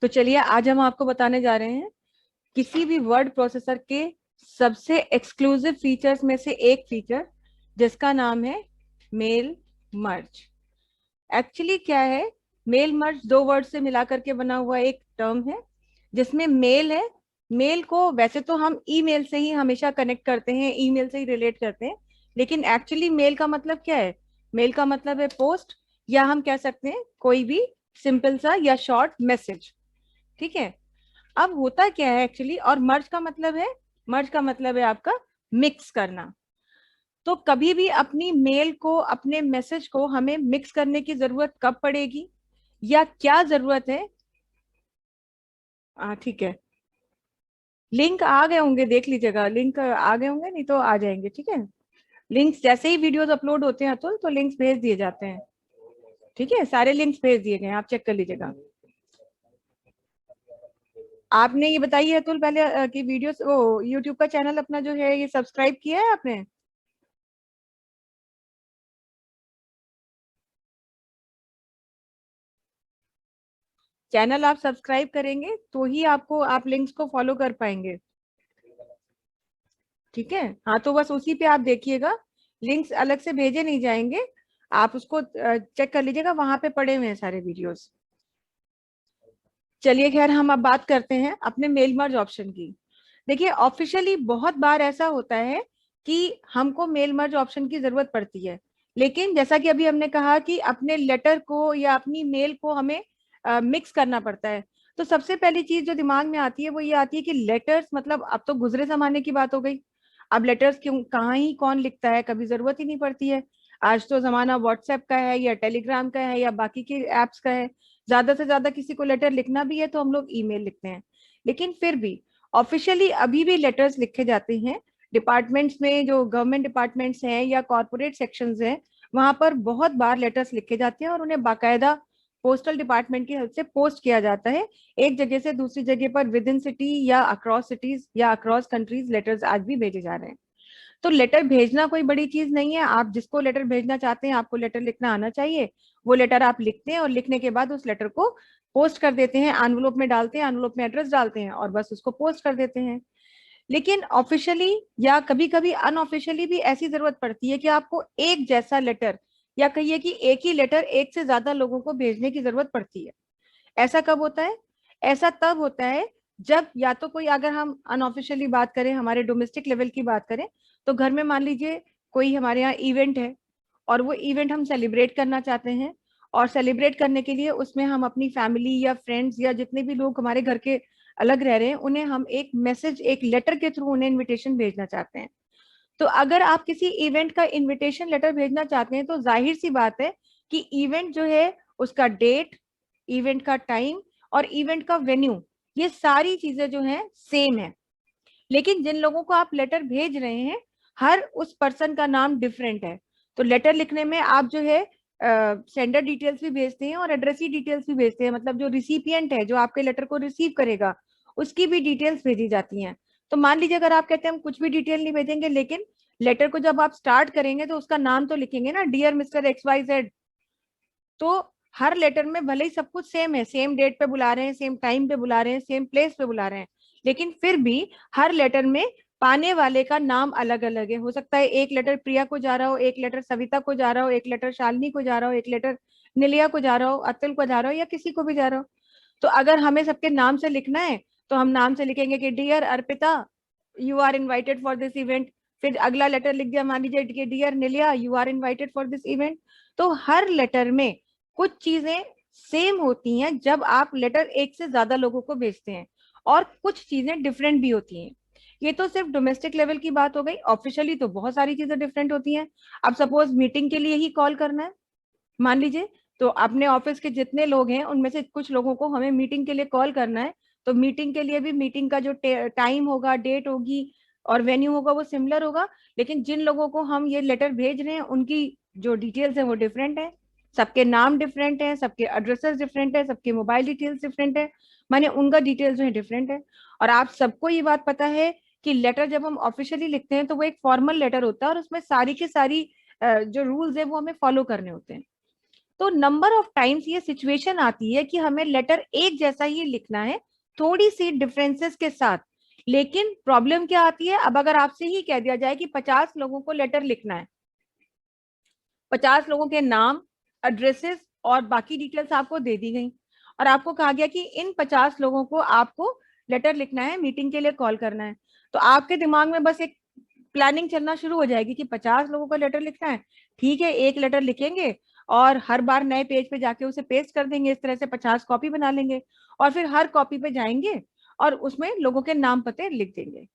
तो चलिए आज हम आपको बताने जा रहे हैं किसी भी वर्ड प्रोसेसर के सबसे एक्सक्लूसिव फीचर्स में से एक फीचर, जिसका नाम है मेल मर्ज। एक्चुअली क्या है, मेल मर्ज दो वर्ड से मिला करके बना हुआ एक टर्म है, जिसमें मेल है। मेल को वैसे तो हम ईमेल से ही हमेशा कनेक्ट करते हैं, ईमेल से ही रिलेट करते हैं, लेकिन एक्चुअली मेल का मतलब क्या है? मेल का मतलब है पोस्ट, या हम कह सकते हैं कोई भी सिंपल सा या शॉर्ट मैसेज। ठीक है। अब होता क्या है एक्चुअली, और मर्ज का मतलब है, मर्ज का मतलब है आपका मिक्स करना। तो कभी भी अपनी मेल को, अपने मैसेज को हमें मिक्स करने की जरूरत कब पड़ेगी या क्या जरूरत है? ठीक है। लिंक आ गए होंगे, देख लीजिएगा, लिंक आ गए होंगे, नहीं तो आ जाएंगे। ठीक है। लिंक्स जैसे ही वीडियोस अपलोड होते हैं अतुल, तो लिंक्स भेज दिए जाते हैं। ठीक है, सारे लिंक्स भेज दिए गए हैं, आप चेक कर लीजिएगा। आपने ये बताइए अतुल पहले कि वीडियोस, वो यूट्यूब का चैनल अपना जो है ये सब्सक्राइब किया है आपने? चैनल आप सब्सक्राइब करेंगे तो ही आपको, आप लिंक्स को फॉलो कर पाएंगे। ठीक है। हाँ, तो बस उसी पे आप देखिएगा, लिंक्स अलग से भेजे नहीं जाएंगे। आप उसको चेक कर लीजिएगा, वहां पे पड़े हुए हैं सारे वीडियोस। चलिए खैर, हम अब बात करते हैं अपने मेल मर्ज ऑप्शन की। देखिए, ऑफिशियली बहुत बार ऐसा होता है कि हमको मेल मर्ज ऑप्शन की जरूरत पड़ती है, लेकिन जैसा कि अभी हमने कहा कि अपने लेटर को या अपनी मेल को हमें मिक्स करना पड़ता है। तो सबसे पहली चीज जो दिमाग में आती है वो ये आती है कि लेटर्स, मतलब अब तो गुजरे जमाने की बात हो गई। अब लेटर्स क्यों, कहाँ ही कौन लिखता है, कभी जरूरत ही नहीं पड़ती है। आज तो जमाना व्हाट्सएप का है या टेलीग्राम का है या बाकी के एप्स का है। ज्यादा से ज्यादा किसी को लेटर लिखना भी है तो हम लोग ईमेल लिखते हैं। लेकिन फिर भी ऑफिशियली अभी भी लेटर्स लिखे जाते हैं। डिपार्टमेंट्स में, जो गवर्नमेंट डिपार्टमेंट्स हैं या कॉर्पोरेट सेक्शंस हैं, वहां पर बहुत बार लेटर्स लिखे जाते हैं और उन्हें बाकायदा पोस्टल डिपार्टमेंट की हेल्प से पोस्ट किया जाता है, एक जगह से दूसरी जगह पर, विद इन सिटी या अक्रॉस सिटीज या अक्रॉस कंट्रीज लेटर्स आज भी भेजे जा रहे हैं। तो लेटर भेजना कोई बड़ी चीज नहीं है। आप जिसको लेटर भेजना चाहते हैं, आपको लेटर लिखना आना चाहिए। वो लेटर आप लिखते हैं और लिखने के बाद उस लेटर को पोस्ट कर देते हैं, एनवलप में डालते हैं, एनवलप में एड्रेस डालते हैं और बस उसको पोस्ट कर देते हैं। लेकिन ऑफिशियली या कभी कभी अनऑफिशियली भी ऐसी जरूरत पड़ती है कि आपको एक जैसा लेटर, या कहिए कि एक ही लेटर एक से ज्यादा लोगों को भेजने की जरूरत पड़ती है। ऐसा कब होता है? ऐसा तब होता है जब या तो कोई, अगर हम अनऑफिशियली बात करें, हमारे डोमेस्टिक लेवल की बात करें, तो घर में मान लीजिए कोई हमारे यहाँ इवेंट है और वो इवेंट हम सेलिब्रेट करना चाहते हैं। और सेलिब्रेट करने के लिए उसमें हम अपनी फैमिली या फ्रेंड्स या जितने भी लोग हमारे घर के अलग रह रहे हैं, उन्हें हम एक मैसेज, एक लेटर के थ्रू उन्हें इनविटेशन भेजना चाहते हैं। तो अगर आप किसी इवेंट का इनविटेशन लेटर भेजना चाहते हैं, तो जाहिर सी बात है कि इवेंट जो है, उसका डेट, इवेंट का टाइम और इवेंट का वेन्यू, ये सारी चीजें जो हैं सेम है। लेकिन जिन लोगों को आप लेटर भेज रहे हैं, हर उस पर्सन का नाम डिफरेंट है। तो लेटर लिखने में आप जो है सेंडर डिटेल्स भी भेजते हैं और एड्रेसी डिटेल्स भी भेजते हैं, मतलब जो रिसिपिएंट है, जो आपके लेटर को रिसीव करेगा, उसकी भी डिटेल्स भेजी जाती हैं। तो मान लीजिए अगर आप कहते हैं हम कुछ भी डिटेल नहीं भेजेंगे, लेकिन लेटर को जब आप स्टार्ट करेंगे तो उसका नाम तो लिखेंगे ना, dear mister X Y Z. तो हर लेटर में भले ही सब कुछ सेम है, सेम डेट पे बुला रहे हैं, सेम टाइम पे बुला रहे हैं, सेम प्लेस पे बुला रहे हैं, लेकिन फिर भी हर लेटर में पाने वाले का नाम अलग अलग है। हो सकता है एक लेटर प्रिया को जा रहा हो, एक लेटर सविता को जा रहा हो, एक लेटर शालिनी को जा रहा हो, एक लेटर निलिया को जा रहा हो, अतुल को जा रहा हो, या किसी को भी जा रहा हो। तो अगर हमें सबके नाम से लिखना है, तो हम नाम से लिखेंगे कि dear Arpita, you are invited for this event. फिर अगला लेटर लिख दिया, मान लीजिए कि dear Niliya, you are invited for this event. तो हर लेटर में कुछ चीजें सेम होती हैं जब आप लेटर एक से ज्यादा लोगों को भेजते हैं, और कुछ चीजें डिफरेंट भी होती हैं। ये तो सिर्फ डोमेस्टिक लेवल की बात हो गई। ऑफिशियली तो बहुत सारी चीजें डिफरेंट होती हैं। अब सपोज मीटिंग के लिए ही कॉल करना है, मान लीजिए, तो अपने ऑफिस के जितने लोग हैं उनमें से कुछ लोगों को हमें मीटिंग के लिए कॉल करना है। तो मीटिंग के लिए भी मीटिंग का जो टाइम होगा, डेट होगी और वेन्यू होगा, वो सिमिलर होगा। लेकिन जिन लोगों को हम ये लेटर भेज रहे हैं, उनकी जो डिटेल्स है वो डिफरेंट है। सबके नाम डिफरेंट है, सबके एड्रेसेस डिफरेंट है, सबके मोबाइल डिटेल्स डिफरेंट है, माने उनका डिटेल्स जो है डिफरेंट है। और आप सबको ये बात पता है कि लेटर जब हम ऑफिशियली लिखते हैं तो वो एक फॉर्मल लेटर होता है और उसमें सारी की सारी जो रूल्स है वो हमें फॉलो करने होते हैं। तो नंबर ऑफ टाइम्स ये सिचुएशन आती है कि हमें लेटर एक जैसा ही लिखना है, थोड़ी सी डिफरेंसेस के साथ। लेकिन प्रॉब्लम क्या आती है, अब अगर आपसे ही कह दिया जाए कि 50 लोगों को लेटर लिखना है, 50 लोगों के नाम, एड्रेसेस और बाकी डिटेल्स आपको दे दी गई, और आपको कहा गया कि इन 50 लोगों को आपको लेटर लिखना है, मीटिंग के लिए कॉल करना है। तो आपके दिमाग में बस एक प्लानिंग चलना शुरू हो जाएगी कि 50 लोगों को लेटर लिखना है, ठीक है, एक लेटर लिखेंगे और हर बार नए पेज पे जाके उसे पेस्ट कर देंगे, इस तरह से 50 कॉपी बना लेंगे, और फिर हर कॉपी पे जाएंगे और उसमें लोगों के नाम पते लिख देंगे।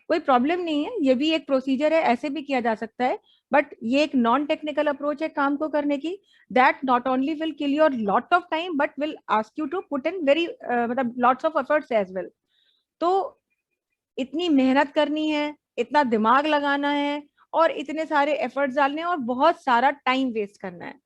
कोई प्रॉब्लम नहीं है, ये भी एक प्रोसीजर है, ऐसे भी किया जा सकता है। बट ये एक नॉन टेक्निकल अप्रोच है काम को करने की, that not only will kill your lot of time but will ask you to put in very मतलब lots of efforts as well. तो इतनी मेहनत करनी है, इतना दिमाग लगाना है और इतने सारे एफर्ट्स डालने हैं और बहुत सारा टाइम वेस्ट करना है।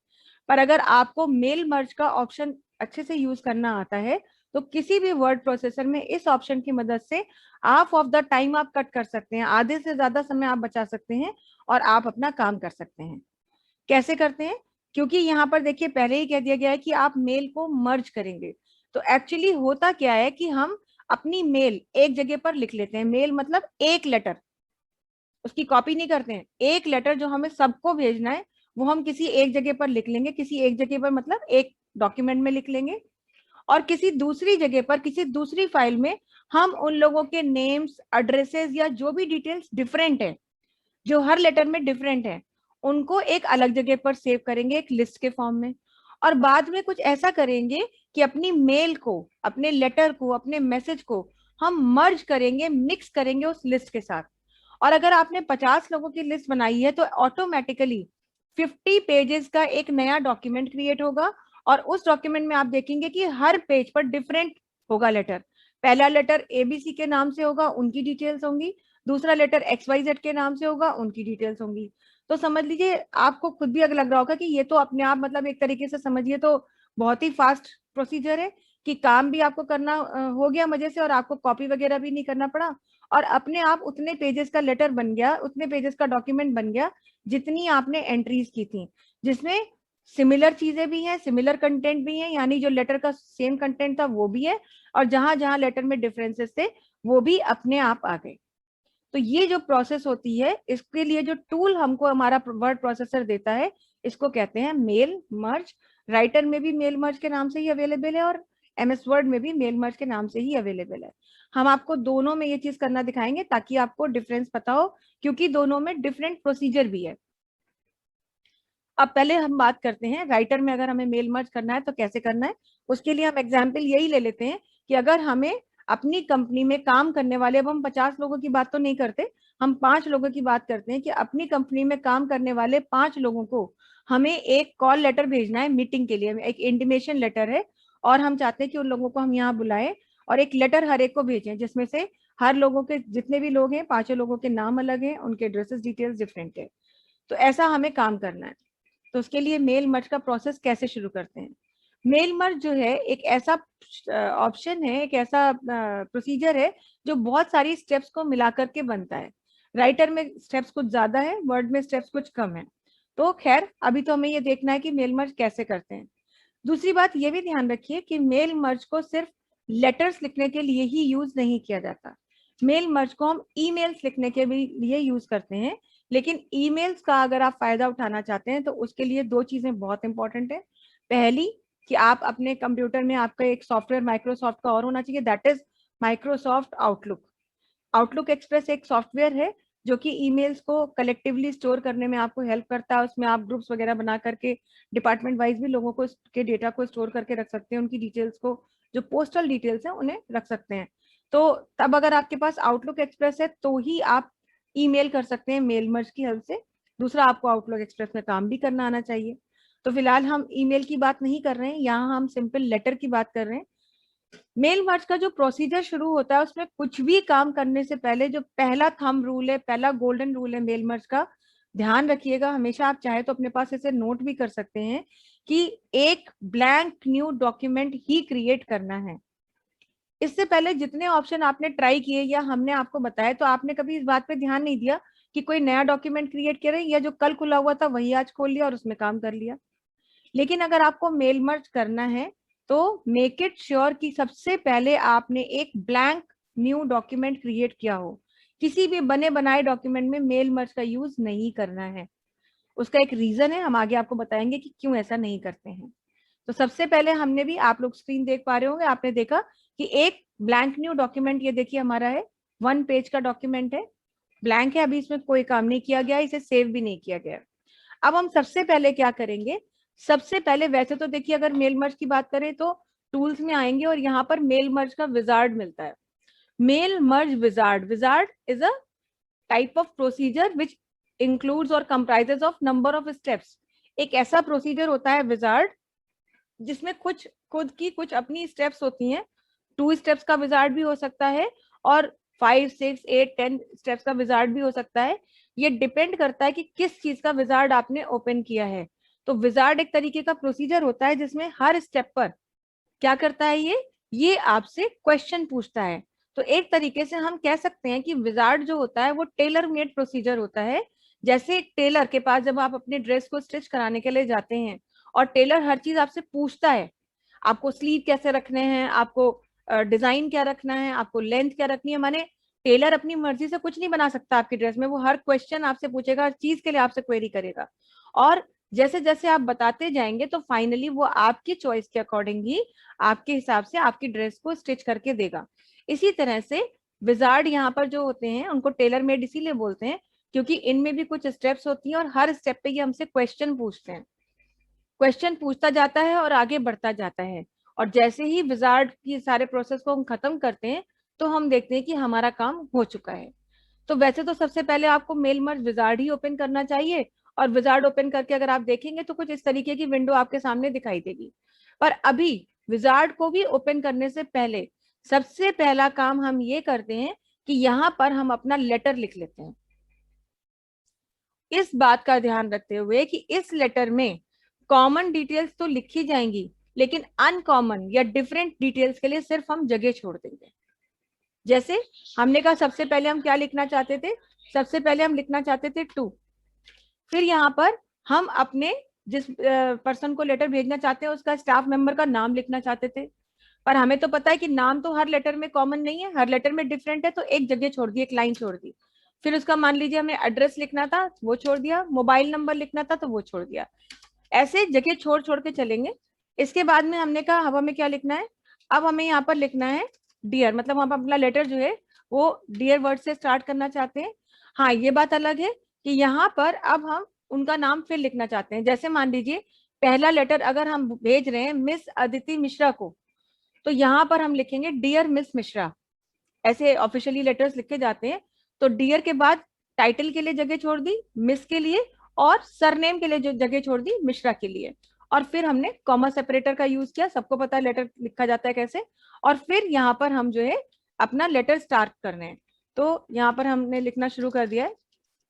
पर अगर आपको मेल मर्ज का ऑप्शन अच्छे से यूज करना आता है तो किसी भी वर्ड प्रोसेसर में इस ऑप्शन की मदद से हाफ ऑफ द टाइम आप कट कर सकते हैं, आधे से ज्यादा समय आप बचा सकते हैं और आप अपना काम कर सकते हैं। कैसे करते हैं, क्योंकि यहाँ पर देखिए पहले ही कह दिया गया है कि आप मेल को मर्ज करेंगे। तो एक्चुअली होता क्या है कि हम अपनी मेल एक जगह पर लिख लेते हैं, मेल मतलब एक लेटर, उसकी कॉपी नहीं करते हैं, एक लेटर जो हमें सबको भेजना है वो हम किसी एक जगह पर लिख लेंगे, किसी एक जगह पर मतलब एक डॉक्यूमेंट में लिख लेंगे, और किसी दूसरी जगह पर किसी दूसरी फाइल में हम उन लोगों के नेम्स, एड्रेसेस या जो भी डिटेल्स डिफरेंट है, जो हर लेटर में डिफरेंट है, उनको एक अलग जगह पर सेव करेंगे एक लिस्ट के फॉर्म में। और बाद में कुछ ऐसा करेंगे कि अपनी मेल को, अपने लेटर को, अपने मैसेज को हम मर्ज करेंगे, मिक्स करेंगे उस लिस्ट के साथ। और अगर आपने 50 लोगों की लिस्ट बनाई है तो ऑटोमेटिकली 50 पेजेस का एक नया डॉक्यूमेंट क्रिएट होगा, और उस डॉक्यूमेंट में आप देखेंगे कि हर पेज पर डिफरेंट होगा लेटर। पहला लेटर एबीसी के नाम से होगा, उनकी डिटेल्स होंगी, दूसरा लेटर XYZ के नाम से होगा, उनकी डिटेल्स होंगी। तो समझ लीजिए, आपको खुद भी अगर लग रहा होगा कि ये तो अपने आप मतलब एक तरीके से समझिए तो बहुत ही फास्ट प्रोसीजर है, कि काम भी आपको करना हो गया मजे से और आपको कॉपी वगैरह भी नहीं करना पड़ा, और अपने आप उतने पेजेस का लेटर बन गया, उतने पेजेस का डॉक्यूमेंट बन गया जितनी आपने एंट्रीज की थी, जिसमें सिमिलर चीजें भी हैं, सिमिलर कंटेंट भी हैं, यानी जो लेटर का सेम कंटेंट था वो भी है, और जहां जहां लेटर में डिफरेंसेस थे वो भी अपने आप आ गए। तो ये जो प्रोसेस होती है, इसके लिए जो टूल हमको हमारा वर्ड प्रोसेसर देता है, इसको कहते हैं मेल मर्ज। राइटर में भी मेल मर्ज के नाम से ही अवेलेबल है और MS वर्ड में भी मेल मर्ज के नाम से ही अवेलेबल है। हम आपको दोनों में ये चीज करना दिखाएंगे ताकि आपको डिफरेंस पता हो, क्योंकि दोनों में डिफरेंट प्रोसीजर भी है। अब पहले हम बात करते हैं राइटर में अगर हमें मेल मर्ज करना है तो कैसे करना है। उसके लिए हम एग्जाम्पल यही ले लेते हैं कि अगर हमें अपनी कंपनी में काम करने वाले, अब हम 50 लोगों की बात तो नहीं करते, हम 5 लोगों की बात करते हैं कि अपनी कंपनी में काम करने वाले 5 लोगों को हमें एक कॉल लेटर भेजना है मीटिंग के लिए, एक इंटीमेशन लेटर है, और हम चाहते हैं कि उन लोगों को हम यहाँ बुलाएं और एक लेटर हर एक को भेजें जिसमें से हर लोगों के जितने भी लोग हैं, 5 लोगों के नाम अलग हैं, उनके एड्रेसेस डिटेल्स डिफरेंट है। तो ऐसा हमें काम करना है। तो उसके लिए मेल मर्ज का प्रोसेस कैसे शुरू करते हैं। मेल मर्ज जो है एक ऐसा ऑप्शन है, एक ऐसा प्रोसीजर है जो बहुत सारी स्टेप्स को मिलाकर के बनता है। राइटर में स्टेप्स कुछ ज्यादा है, वर्ड में स्टेप्स कुछ कम है। तो खैर अभी तो हमें ये देखना है कि मेल मर्ज कैसे करते हैं। दूसरी बात ये भी ध्यान रखिए कि मेल मर्ज को सिर्फ लेटर्स लिखने के लिए ही यूज नहीं किया जाता। मेल मर्ज को हम ईमेल्स लिखने के भी लिए यूज करते हैं। लेकिन ईमेल्स का अगर आप फायदा उठाना चाहते हैं तो उसके लिए दो चीजें बहुत इंपॉर्टेंट है। पहली, कि आप अपने कंप्यूटर में आपका एक सॉफ्टवेयर माइक्रोसॉफ्ट का और होना चाहिए, that is Microsoft outlook. Outlook express एक सॉफ्टवेयर है जो कि ईमेल्स को कलेक्टिवली स्टोर करने में आपको हेल्प करता है। उसमें आप ग्रुप्स वगैरह बना करके डिपार्टमेंट वाइज भी लोगों को के डेटा को स्टोर करके रख सकते हैं, उनकी डिटेल्स को, जो पोस्टल डिटेल्स हैं उन्हें रख सकते हैं। तो तब अगर आपके पास आउटलुक एक्सप्रेस है तो ही आप ईमेल कर सकते हैं मेल मर्ज की हेल्प से। दूसरा, आपको आउटलुक एक्सप्रेस में काम भी करना आना चाहिए। तो फिलहाल हम ईमेल की बात नहीं कर रहे हैं, यहाँ हम सिंपल लेटर की बात कर रहे हैं। मेल मर्ज का जो प्रोसीजर शुरू होता है उसमें कुछ भी काम करने से पहले जो पहला थंब रूल है, पहला गोल्डन रूल है मेल मर्ज का, ध्यान रखिएगा हमेशा। आप चाहे तो अपने पास इसे नोट भी कर सकते हैं कि एक ब्लैंक न्यू डॉक्यूमेंट ही क्रिएट करना है। इससे पहले जितने ऑप्शन आपने ट्राई किए या हमने आपको बताया, तो आपने कभी इस बात पे ध्यान नहीं दिया कि कोई नया डॉक्यूमेंट क्रिएट करें, या जो कल खुला हुआ था वही आज खोल लिया और उसमें काम कर लिया। लेकिन अगर आपको मेल मर्ज करना है तो मेक इट श्योर कि सबसे पहले आपने एक ब्लैंक न्यू डॉक्यूमेंट क्रिएट किया हो। किसी भी बने बनाए डॉक्यूमेंट में मेल मर्ज का यूज नहीं करना है। उसका एक रीजन है, हम आगे आपको बताएंगे कि क्यों ऐसा नहीं करते हैं। तो सबसे पहले हमने भी, आप लोग स्क्रीन देख पा रहे होंगे, आपने देखा कि एक ब्लैंक न्यू डॉक्यूमेंट, ये देखिए हमारा है 1 पेज का डॉक्यूमेंट है, ब्लैंक है, अभी इसमें कोई काम नहीं किया गया, इसे सेव भी नहीं किया गया। अब हम सबसे पहले क्या करेंगे, सबसे पहले वैसे तो देखिए अगर मेल मर्ज की बात करें तो टूल्स में आएंगे और यहाँ पर मेल मर्ज का विजार्ड मिलता है। Mail merge wizard, wizard is a type of procedure which includes और comprises of number of steps. एक ऐसा प्रोसीजर होता है विजार्ड जिसमें कुछ खुद की कुछ अपनी स्टेप्स होती हैं। 2 स्टेप्स का विजार्ड भी हो सकता है और 5, 6, 8, 10 स्टेप्स का विजार्ड भी हो सकता है। ये डिपेंड करता है कि किस चीज का विजार्ड आपने ओपन किया है। तो विजार्ड एक तरीके का प्रोसीजर होता है जिसमें हर स्टेप पर क्या करता है, ये आपसे क्वेश्चन पूछता है। तो एक तरीके से हम कह सकते हैं कि विजार्ड जो होता है वो टेलर मेड प्रोसीजर होता है। जैसे टेलर के पास जब आप अपने ड्रेस को स्टिच कराने के लिए जाते हैं और टेलर हर चीज आपसे पूछता है, आपको स्लीव कैसे रखने हैं, आपको डिजाइन क्या रखना है, आपको लेंथ क्या रखनी है, माने टेलर अपनी मर्जी से कुछ नहीं बना सकता आपकी ड्रेस में, वो हर क्वेश्चन आपसे पूछेगा, हर चीज के लिए आपसे क्वेरी करेगा। और जैसे जैसे आप बताते जाएंगे तो फाइनली वो आपकी चॉइस के अकॉर्डिंग ही आपके हिसाब से आपकी ड्रेस को स्टिच करके देगा। इसी तरह से विजार्ड यहाँ पर जो होते हैं उनको टेलर मेड इसीलिए बोलते हैं क्योंकि इनमें भी कुछ स्टेप्स होती हैं और हर स्टेप पे ये हमसे क्वेश्चन पूछते हैं। क्वेश्चन पूछता जाता है और आगे बढ़ता जाता है। और जैसे ही विजार्ड की सारे प्रोसेस को हम खत्म करते हैं तो हम देखते हैं कि हमारा काम हो चुका है। तो वैसे तो सबसे पहले आपको मेल मर्ज विजार्ड ही ओपन करना चाहिए। और विजार्ड ओपन करके अगर आप देखेंगे तो कुछ इस तरीके की विंडो आपके सामने दिखाई देगी। पर अभी विजार्ड को भी ओपन करने से पहले सबसे पहला काम हम ये करते हैं कि यहाँ पर हम अपना लेटर लिख लेते हैं। इस बात का ध्यान रखते हुए कि इस लेटर में कॉमन डिटेल्स तो लिखी जाएंगी लेकिन अनकॉमन या डिफरेंट डिटेल्स के लिए सिर्फ हम जगह छोड़ देंगे। जैसे हमने कहा सबसे पहले हम क्या लिखना चाहते थे, सबसे पहले हम लिखना चाहते थे 2। फिर यहाँ पर हम अपने जिस पर्सन को लेटर भेजना चाहते हैं उसका स्टाफ मेंबर का नाम लिखना चाहते थे। पर हमें तो पता है कि नाम तो हर लेटर में कॉमन नहीं है, हर लेटर में डिफरेंट है, तो एक जगह छोड़ दी, एक लाइन छोड़ दी। फिर उसका मान लीजिए हमें एड्रेस लिखना था, वो छोड़ दिया, मोबाइल नंबर लिखना था तो वो छोड़ दिया। ऐसे जगह छोड़ छोड़ के चलेंगे। इसके बाद में हमने कहा अब हमें क्या लिखना है, अब हमें यहाँ पर लिखना है डियर, मतलब हम अपना लेटर जो है वो डियर वर्ड से स्टार्ट करना चाहते हैं। हाँ, ये बात अलग है कि यहाँ पर अब हम उनका नाम फिर लिखना चाहते हैं। जैसे मान लीजिए पहला लेटर अगर हम भेज रहे हैं मिस अदिति मिश्रा को, तो यहाँ पर हम लिखेंगे डियर मिस मिश्रा। ऐसे ऑफिशियली लेटर्स लिखे जाते हैं। तो डियर के बाद टाइटल के लिए जगह छोड़ दी मिस के लिए, और सरनेम के लिए जो जगह छोड़ दी मिश्रा के लिए। और फिर हमने कॉमा सेपरेटर का यूज किया, सबको पता है लेटर लिखा जाता है कैसे। और फिर यहाँ पर हम जो है अपना लेटर स्टार्ट कर रहे हैं। तो यहाँ पर हमने लिखना शुरू कर दिया है।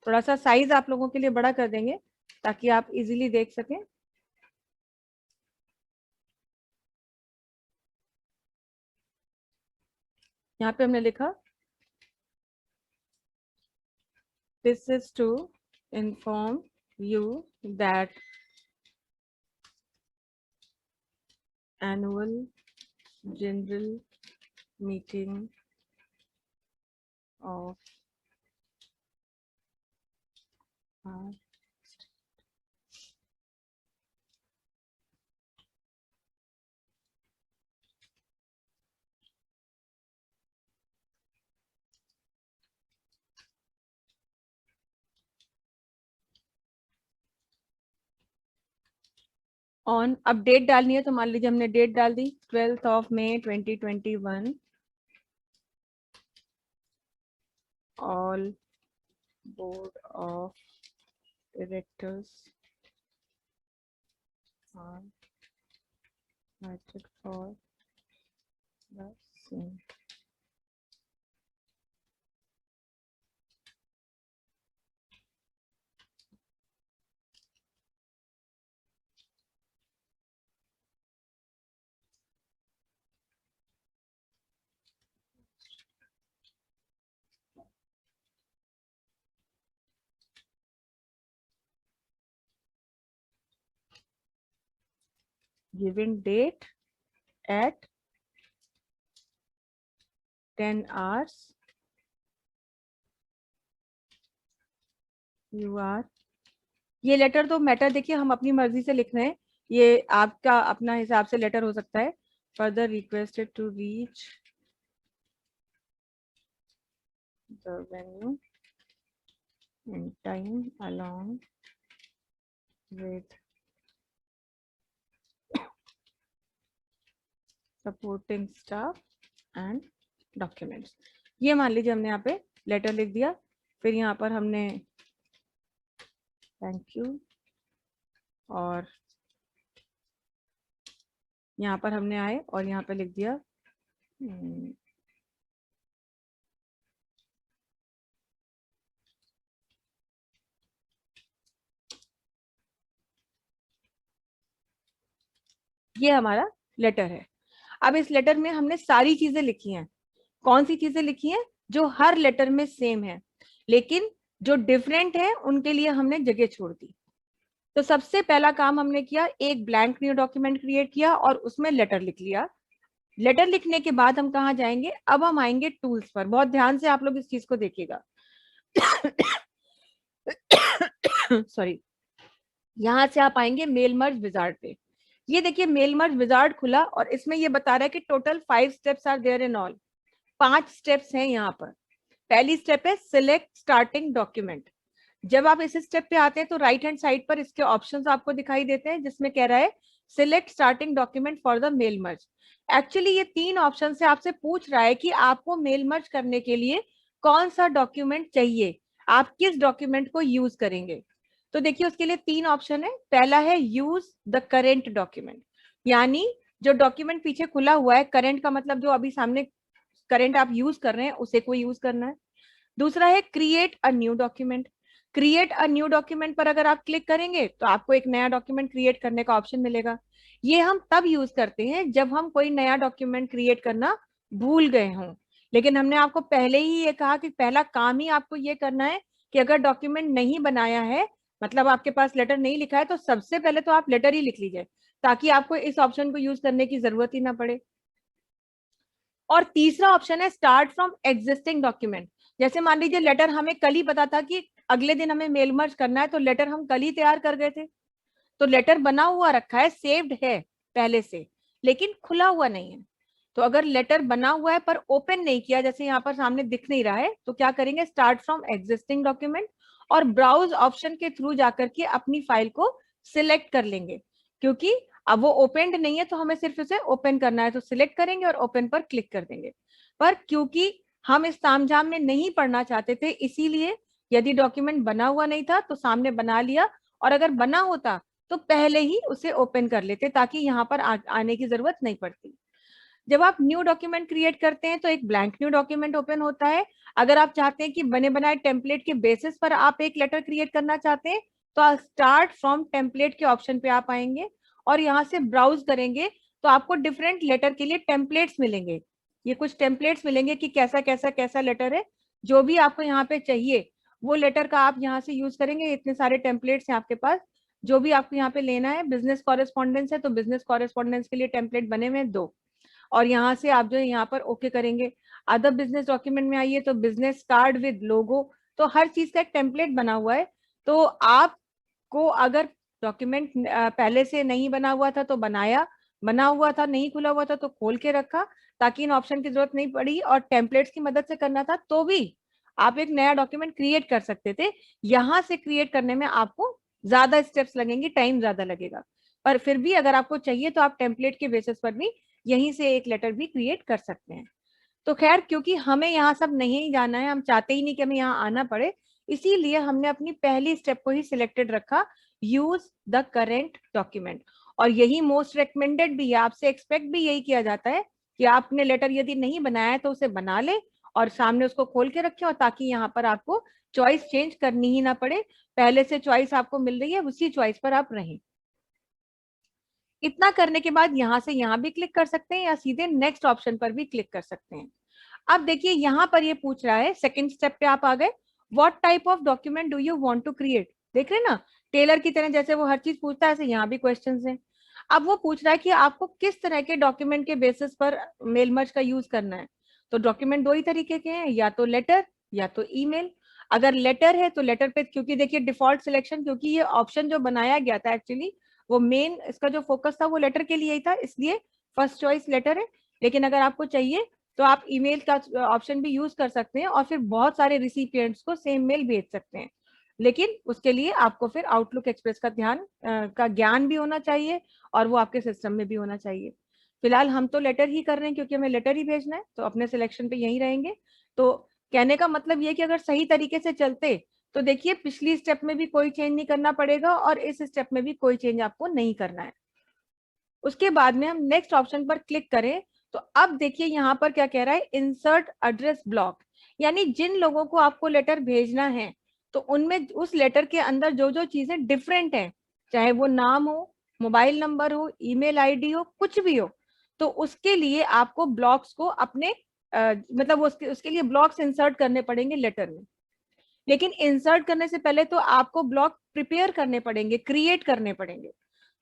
थोड़ा सा साइज आप लोगों के लिए बड़ा कर देंगे ताकि आप इजीली देख सकें। यहाँ पे हमने लिखा this is to inform you that annual general meeting of our on. अब डेट डालनी है तो मान लीजिए हमने डेट डाल दी 12 मई 2021। All board of directors are invited for the same। Given date at 10 hours you are, ये लेटर तो मैटर देखिए हम अपनी मर्जी से लिख रहे हैं, ये आपका अपना हिसाब से लेटर हो सकता है। Further requested to reach the venue in time along with supporting staff and documents. ये मान लीजिए हमने यहाँ पे लेटर लिख दिया, फिर यहाँ पर हमने थैंक यू और यहाँ पर हमने आए और यहाँ पे लिख दिया ये हमारा लेटर है। अब इस लेटर में हमने सारी चीजें लिखी हैं। कौन सी चीजें लिखी हैं? जो हर लेटर में सेम है, लेकिन जो डिफरेंट है उनके लिए हमने जगह छोड़ दी। तो सबसे पहला काम हमने किया, एक ब्लैंक न्यू डॉक्यूमेंट क्रिएट किया और उसमें लेटर लिख लिया। लेटर लिखने के बाद हम कहाँ जाएंगे? अब हम आएंगे टूल्स पर। बहुत ध्यान से आप लोग इस चीज को देखिएगा। सॉरी, यहां से आप आएंगे मेल मर्ज विजार्ड पे। ये देखिए मेल मर्ज विजार्ड खुला और इसमें ये बता रहा है कि total 5 steps are there in all. 5 steps हैं यहाँ पर। पहली स्टेप है सिलेक्ट स्टार्टिंग डॉक्यूमेंट। जब आप इस स्टेप पे आते हैं तो राइट हैंड साइड पर इसके ऑप्शंस आपको दिखाई देते हैं, जिसमें कह रहा है select starting document for the mail merge. Actually ये 3 ऑप्शन से आपसे पूछ रहा है कि आपको मेल मर्ज करने के लिए कौन सा डॉक्यूमेंट चाहिए, आप किस डॉक्यूमेंट को यूज करेंगे। तो देखिए उसके लिए 3 ऑप्शन है। पहला है यूज द करेंट डॉक्यूमेंट, यानी जो डॉक्यूमेंट पीछे खुला हुआ है, करेंट का मतलब जो अभी सामने करेंट आप यूज कर रहे हैं उसे को यूज करना है। दूसरा है create a new document. Create a new document पर अगर आप क्लिक करेंगे तो आपको एक नया डॉक्यूमेंट क्रिएट करने का ऑप्शन मिलेगा। ये हम तब यूज करते हैं जब हम कोई नया डॉक्यूमेंट क्रिएट करना भूल गए हों। लेकिन हमने आपको पहले ही ये कहा कि पहला काम ही आपको ये करना है कि अगर डॉक्यूमेंट नहीं बनाया है, मतलब आपके पास लेटर नहीं लिखा है, तो सबसे पहले तो आप लेटर ही लिख लीजिए, ताकि आपको इस ऑप्शन को यूज करने की जरूरत ही ना पड़े। और तीसरा ऑप्शन है स्टार्ट फ्रॉम एग्जिस्टिंग डॉक्यूमेंट। जैसे मान लीजिए लेटर हमें कल ही पता था कि अगले दिन हमें मेल मर्ज करना है, तो लेटर हम कल ही तैयार कर गए थे, तो लेटर बना हुआ रखा है, सेव्ड है पहले से, लेकिन खुला हुआ नहीं है। तो अगर लेटर बना हुआ है पर ओपन नहीं किया, जैसे यहाँ पर सामने दिख नहीं रहा है, तो क्या करेंगे? स्टार्ट फ्रॉम एग्जिस्टिंग डॉक्यूमेंट और ब्राउज ऑप्शन के थ्रू जाकर के अपनी फाइल को सिलेक्ट कर लेंगे। क्योंकि अब वो ओपेंड नहीं है तो हमें सिर्फ उसे ओपन करना है, तो सिलेक्ट करेंगे और ओपन पर क्लिक कर देंगे। पर क्योंकि हम इस तामझाम में नहीं पढ़ना चाहते थे, इसीलिए यदि डॉक्यूमेंट बना हुआ नहीं था तो सामने बना लिया, और अगर बना होता तो पहले ही उसे ओपन कर लेते, ताकि यहाँ पर आने की जरूरत नहीं पड़ती। जब आप न्यू डॉक्यूमेंट क्रिएट करते हैं तो एक ब्लैंक न्यू डॉक्यूमेंट ओपन होता है। अगर आप चाहते हैं कि बने बनाए टेम्पलेट के बेसिस पर आप एक लेटर क्रिएट करना चाहते हैं, तो स्टार्ट फ्रॉम टेम्पलेट के ऑप्शन पे आप आएंगे और यहाँ से ब्राउज करेंगे, तो आपको डिफरेंट लेटर के लिए टेम्पलेट्स मिलेंगे। ये कुछ टेम्पलेट्स मिलेंगे कि कैसा कैसा कैसा लेटर है, जो भी आपको यहाँ पे चाहिए वो लेटर का आप यहाँ से यूज करेंगे। इतने सारे टेम्पलेट्स हैं आपके पास, जो भी आपको यहाँ पे लेना है। बिजनेस कॉरेस्पॉन्डेंस है तो बिजनेस कॉरेस्पॉन्डेंस के लिए टेम्पलेट बने हुए 2, और यहाँ से आप जो है यहाँ पर ओके करेंगे। अदर बिजनेस डॉक्यूमेंट में आइए तो बिजनेस कार्ड विद लोगो, तो हर चीज का एक टेम्पलेट बना हुआ है। तो आपको अगर डॉक्यूमेंट पहले से नहीं बना हुआ था तो बनाया, बना हुआ था नहीं खुला हुआ था तो खोल के रखा, ताकि इन ऑप्शन की जरूरत नहीं पड़ी, और टेम्पलेट्स की मदद से करना था तो भी आप एक नया डॉक्यूमेंट क्रिएट कर सकते थे। यहाँ से क्रिएट करने में आपको ज्यादा स्टेप्स लगेंगे, टाइम ज्यादा लगेगा, पर फिर भी अगर आपको चाहिए तो आप टेम्पलेट के बेसिस पर भी यहीं से एक लेटर भी क्रिएट कर सकते हैं। तो खैर, क्योंकि हमें यहाँ सब नहीं जाना है, हम चाहते ही नहीं कि हमें यहाँ आना पड़े, इसीलिए हमने अपनी पहली स्टेप को ही सिलेक्टेड रखा, यूज द करेंट डॉक्यूमेंट। और यही मोस्ट रिकमेंडेड भी है, आपसे एक्सपेक्ट भी यही किया जाता है कि आपने लेटर यदि नहीं बनाया है तो उसे बना ले और सामने उसको खोल के रखें, और ताकि यहाँ पर आपको चॉइस चेंज करनी ही ना पड़े, पहले से चॉइस आपको मिल रही है, उसी चॉइस पर आप रहें। इतना करने के बाद यहाँ से यहाँ भी क्लिक कर सकते हैं या सीधे नेक्स्ट ऑप्शन पर भी क्लिक कर सकते हैं। अब देखिए यहाँ पर ये पूछ रहा है, सेकंड स्टेप पे आप आ गए, what type of document do you want to create. देख रहे हैं ना, टेलर की तरह जैसे वो हर चीज पूछता है, ऐसे यहाँ भी क्वेश्चंस हैं। अब वो पूछ रहा है कि आपको किस तरह के डॉक्यूमेंट के बेसिस पर मेल मर्ज का यूज करना है। तो डॉक्यूमेंट दो ही तरीके के हैं, या तो लेटर या तो ईमेल। अगर लेटर है तो लेटर पे, क्योंकि देखिए डिफॉल्ट सिलेक्शन, क्योंकि ये ऑप्शन जो बनाया गया था एक्चुअली, वो मेन इसका जो फोकस था वो लेटर के लिए ही था, इसलिए फर्स्ट चॉइस लेटर है। लेकिन अगर आपको चाहिए तो आप ईमेल का ऑप्शन भी यूज कर सकते हैं और फिर बहुत सारे रिसिपिएंट्स को सेम मेल भेज सकते हैं। लेकिन उसके लिए आपको फिर आउटलुक एक्सप्रेस का का ज्ञान भी होना चाहिए और वो आपके सिस्टम में भी होना चाहिए। फिलहाल हम तो लेटर ही कर रहे हैं क्योंकि हमें लेटर ही भेजना है, तो अपने सिलेक्शन पे यही रहेंगे। तो कहने का मतलब ये कि अगर सही तरीके से चलते तो देखिए पिछली स्टेप में भी कोई चेंज नहीं करना पड़ेगा और इस स्टेप में भी कोई चेंज आपको नहीं करना है। उसके बाद में हम नेक्स्ट ऑप्शन पर क्लिक करें तो अब देखिए यहाँ पर क्या कह रहा है, इंसर्ट एड्रेस ब्लॉक। यानी जिन लोगों को आपको लेटर भेजना है तो उनमें उस लेटर के अंदर जो जो चीजें डिफरेंट हैं, चाहे वो नाम हो, मोबाइल नंबर हो, ईमेल आईडी हो, कुछ भी हो, तो उसके लिए आपको ब्लॉक्स को अपने मतलब उसके लिए ब्लॉक्स इंसर्ट करने पड़ेंगे लेटर में। लेकिन इंसर्ट करने से पहले तो आपको ब्लॉक प्रिपेयर करने पड़ेंगे, क्रिएट करने पड़ेंगे।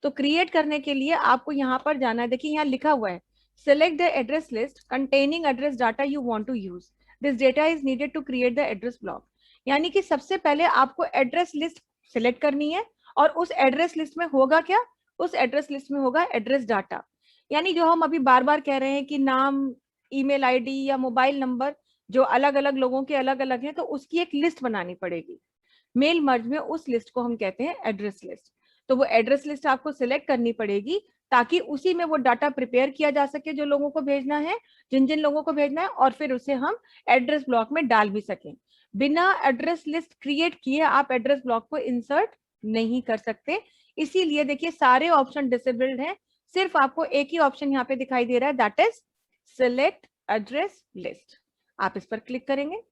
तो क्रिएट करने के लिए आपको यहाँ पर जाना है, देखिए यहाँ लिखा हुआ है, select the address list containing address data you want to use. This data is needed to create the address block. यानी कि सबसे पहले आपको एड्रेस लिस्ट सिलेक्ट करनी है और उस एड्रेस लिस्ट में होगा क्या, उस एड्रेस लिस्ट में होगा एड्रेस डाटा। यानी जो हम अभी बार बार कह रहे हैं कि नाम, ईमेल आईडी या मोबाइल नंबर जो अलग अलग लोगों के अलग अलग हैं, तो उसकी एक लिस्ट बनानी पड़ेगी। मेल मर्ज में उस लिस्ट को हम कहते हैं एड्रेस लिस्ट। तो वो एड्रेस लिस्ट आपको सिलेक्ट करनी पड़ेगी ताकि उसी में वो डाटा प्रिपेयर किया जा सके जो लोगों को भेजना है, जिन जिन लोगों को भेजना है, और फिर उसे हम एड्रेस ब्लॉक में डाल भी सकें। बिना एड्रेस लिस्ट क्रिएट किए आप एड्रेस ब्लॉक को इंसर्ट नहीं कर सकते। इसीलिए देखिए सारे ऑप्शन डिसेबल्ड हैं, सिर्फ आपको एक ही ऑप्शन यहाँ पे दिखाई दे रहा है, that is select address list. आप इस पर क्लिक करेंगे।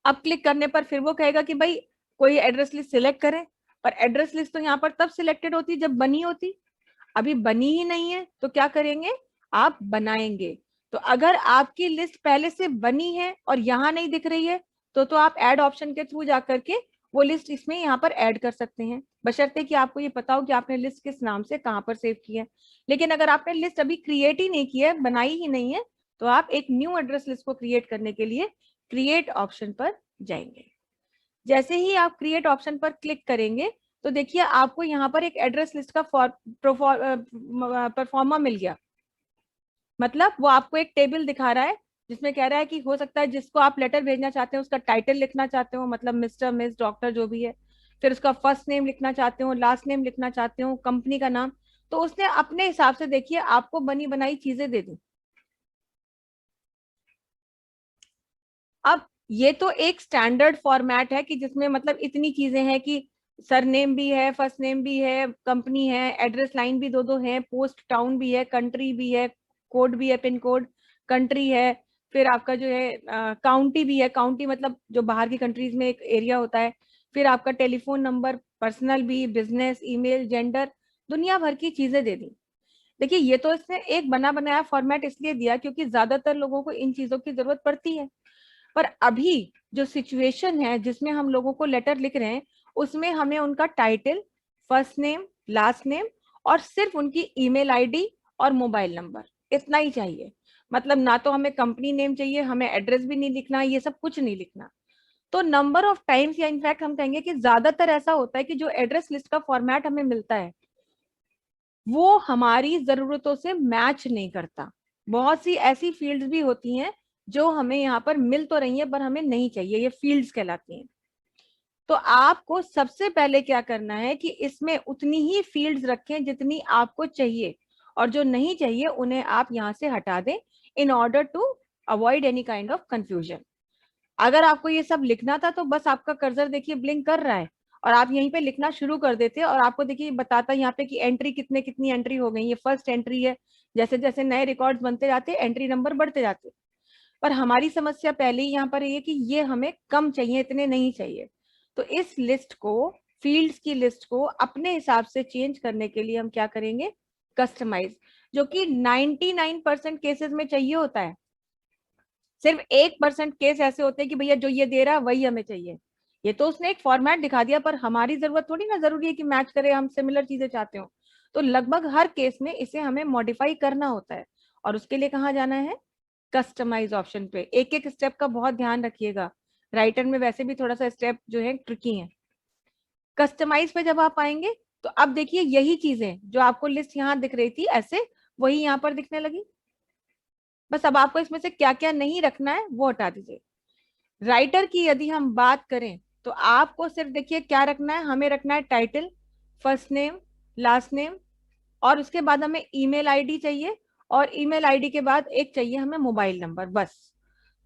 अब क्लिक करने पर फिर वो कहेगा कि भाई कोई एड्रेस लिस्ट सिलेक्ट करें, पर एड्रेस लिस्ट तो यहाँ पर तब सिलेक्टेड होती जब बनी होती, अभी बनी ही नहीं है, तो क्या करेंगे, आप बनाएंगे। तो अगर आपकी लिस्ट पहले से बनी है और यहाँ नहीं दिख रही है तो आप ऐड ऑप्शन के थ्रू जाकर के वो लिस्ट इसमें यहाँ पर ऐड कर सकते हैं, बशर्ते कि आपको ये पता हो कि आपने लिस्ट किस नाम से कहाँ पर सेव की है। लेकिन अगर आपने लिस्ट अभी क्रिएट ही नहीं की है, बनाई ही नहीं है, तो आप एक न्यू एड्रेस लिस्ट को क्रिएट करने के लिए क्रिएट ऑप्शन पर जाएंगे। जैसे ही आप क्रिएट ऑप्शन पर क्लिक करेंगे तो देखिए आपको यहाँ पर एक एड्रेस लिस्ट का परफॉर्मा मिल गया। मतलब वो आपको एक टेबल दिखा रहा है जिसमें कह रहा है कि हो सकता है जिसको आप लेटर भेजना चाहते हो उसका टाइटल लिखना चाहते हो, मतलब मिस्टर, मिस, डॉक्टर जो भी है, फिर उसका फर्स्ट नेम लिखना चाहते हो, लास्ट नेम लिखना चाहते हो, कंपनी का नाम। तो उसने अपने हिसाब से देखिए आपको बनी बनाई चीजें दे दी। अब ये तो एक स्टैंडर्ड फॉर्मेट है कि जिसमें मतलब इतनी चीजें हैं कि सरनेम भी है, फर्स्ट नेम भी है, कंपनी है, एड्रेस लाइन भी दो दो है, पोस्ट टाउन भी है, कंट्री भी है, कोड भी है, पिन कोड, कंट्री है, फिर आपका जो है काउंटी भी है, काउंटी मतलब जो बाहर की कंट्रीज में एक एरिया होता है, फिर आपका टेलीफोन नंबर, पर्सनल भी, बिजनेस, ईमेल, जेंडर, दुनिया भर की चीजें दे दी। देखिए ये तो इसने एक बना बनाया फॉर्मेट इसलिए दिया क्योंकि ज्यादातर लोगों को इन चीजों की जरूरत पड़ती है। पर अभी जो सिचुएशन है जिसमें हम लोगों को लेटर लिख रहे हैं उसमें हमें उनका title, first name, last name और सिर्फ उनकी ईमेल आईडी और मोबाइल नंबर, इतना ही चाहिए। मतलब ना तो हमें कंपनी नेम चाहिए, हमें एड्रेस भी नहीं लिखना, ये सब कुछ नहीं लिखना। तो नंबर ऑफ टाइम्स या इनफैक्ट हम कहेंगे कि ज्यादातर ऐसा होता है कि जो एड्रेस लिस्ट का फॉर्मेट हमें मिलता है वो हमारी जरूरतों से मैच नहीं करता। बहुत सी ऐसी फील्ड्स भी होती हैं जो हमें यहाँ पर मिल तो रही है पर हमें नहीं चाहिए, ये फील्ड्स कहलाती हैं। तो आपको सबसे पहले क्या करना है कि इसमें उतनी ही फील्ड्स रखें जितनी आपको चाहिए, और जो नहीं चाहिए उन्हें आप यहाँ से हटा दें in order to avoid any kind of confusion. अगर आपको ये सब लिखना था तो बस आपका कर्सर देखिए ब्लिंक कर रहा है और आप यहीं पे लिखना शुरू कर देते और आपको देखिए बताता है यहाँ पे कि एंट्री कितनी एंट्री हो गई, ये फर्स्ट एंट्री है। जैसे जैसे नए रिकॉर्ड्स बनते जाते एंट्री नंबर बढ़ते जाते। पर हमारी समस्या पहले ही यहाँ पर ये कि ये हमें कम चाहिए, इतने नहीं चाहिए। तो इस लिस्ट को, फील्ड्स की लिस्ट को अपने हिसाब से चेंज करने के लिए हम क्या करेंगे, कस्टमाइज, जो कि 99% केसेस में चाहिए होता है। सिर्फ 1% केस ऐसे होते हैं कि भैया जो ये दे रहा है वही हमें चाहिए। ये तो उसने एक फॉर्मेट दिखा दिया पर हमारी जरूरत थोड़ी ना जरूरी है कि मैच करे, हम सिमिलर चीजें चाहते हो। तो लगभग हर केस में इसे हमें मॉडिफाई करना होता है, और उसके लिए कहाँ जाना है, कस्टमाइज ऑप्शन पे। एक एक स्टेप का बहुत ध्यान रखिएगा, राइटर में वैसे भी थोड़ा सा स्टेप जो है ट्रिकी है। कस्टमाइज पे जब आप आएंगे तो अब देखिए यही चीजें जो आपको लिस्ट यहाँ दिख रही थी ऐसे, वही यहाँ पर दिखने लगी। बस अब आपको इसमें से क्या क्या नहीं रखना है वो हटा दीजिए। राइटर की यदि हम बात करें तो आपको सिर्फ देखिए क्या रखना है, हमें रखना है title, first name, last name, और उसके बाद हमें ईमेल आईडी चाहिए, और ईमेल आईडी के बाद एक चाहिए हमें मोबाइल नंबर, बस।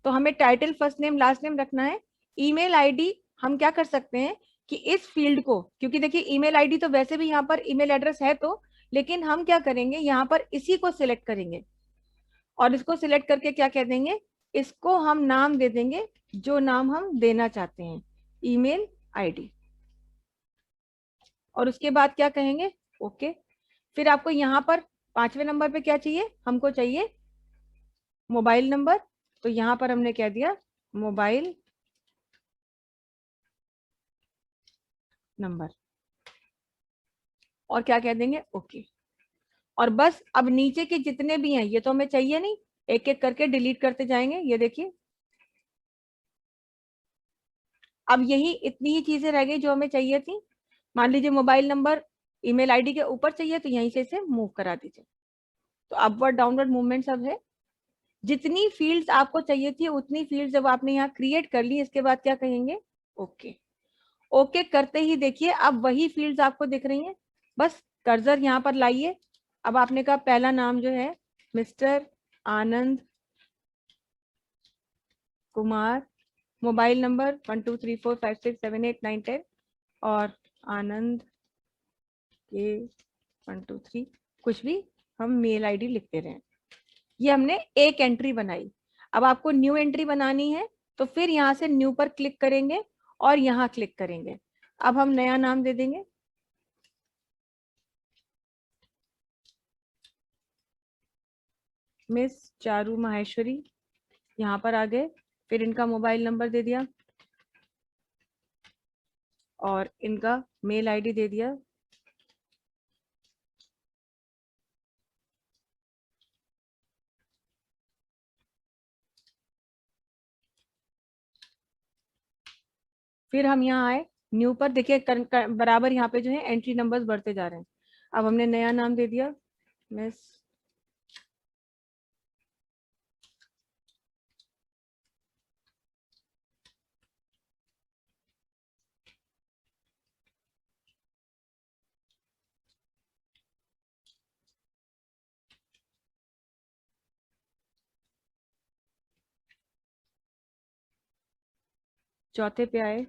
तो हमें title, first name, last name रखना है। ईमेल आईडी हम क्या कर सकते हैं कि इस फील्ड को, क्योंकि देखिए ईमेल आईडी तो वैसे भी यहाँ पर ईमेल एड्रेस है, तो लेकिन हम क्या करेंगे यहाँ पर इसी को सिलेक्ट करेंगे, और इसको सिलेक्ट करके क्या कह देंगे, इसको हम नाम दे देंगे जो नाम हम देना चाहते हैं, ईमेल आईडी। और उसके बाद क्या कहेंगे, ओके। फिर आपको यहाँ पर 5वें नंबर पे क्या चाहिए, हमको चाहिए मोबाइल नंबर, तो यहाँ पर हमने कह दिया मोबाइल नंबर, और क्या कह देंगे, ओके। और बस अब नीचे के जितने भी हैं ये तो हमें चाहिए नहीं, एक एक करके डिलीट करते जाएंगे। ये देखिए अब यही इतनी ही चीजें रह गई जो हमें चाहिए थी। मान लीजिए मोबाइल नंबर ईमेल आईडी के ऊपर चाहिए, तो यहीं से इसे मूव करा दीजिए। तो अपवर्ड डाउनवर्ड मूवमेंट सब है। जितनी फील्ड्स आपको चाहिए थी उतनी फील्ड्स जब आपने यहाँ क्रिएट कर ली, इसके बाद क्या कहेंगे, ओके। ओके करते ही देखिए अब वही फील्ड्स आपको दिख रही हैं, बस कर्सर यहाँ पर लाइए। अब आपने कहा पहला नाम जो है mister Anand Kumar, mobile number 123456789110, और आनंद के 123, कुछ भी हम मेल आईडी लिखते रहे। ये हमने एक एंट्री बनाई। अब आपको न्यू एंट्री बनानी है, तो फिर यहाँ से न्यू पर क्लिक करेंगे और यहाँ क्लिक करेंगे। अब हम नया नाम दे देंगे, मिस चारू माहेश्वरी। यहाँ पर आ गए, फिर इनका मोबाइल नंबर दे दिया और इनका मेल आईडी दे दिया। फिर हम यहाँ आए न्यू पर, देखिए बराबर यहाँ पे जो है एंट्री नंबर्स बढ़ते जा रहे हैं। अब हमने नया नाम दे दिया मिस चौथे पे आए,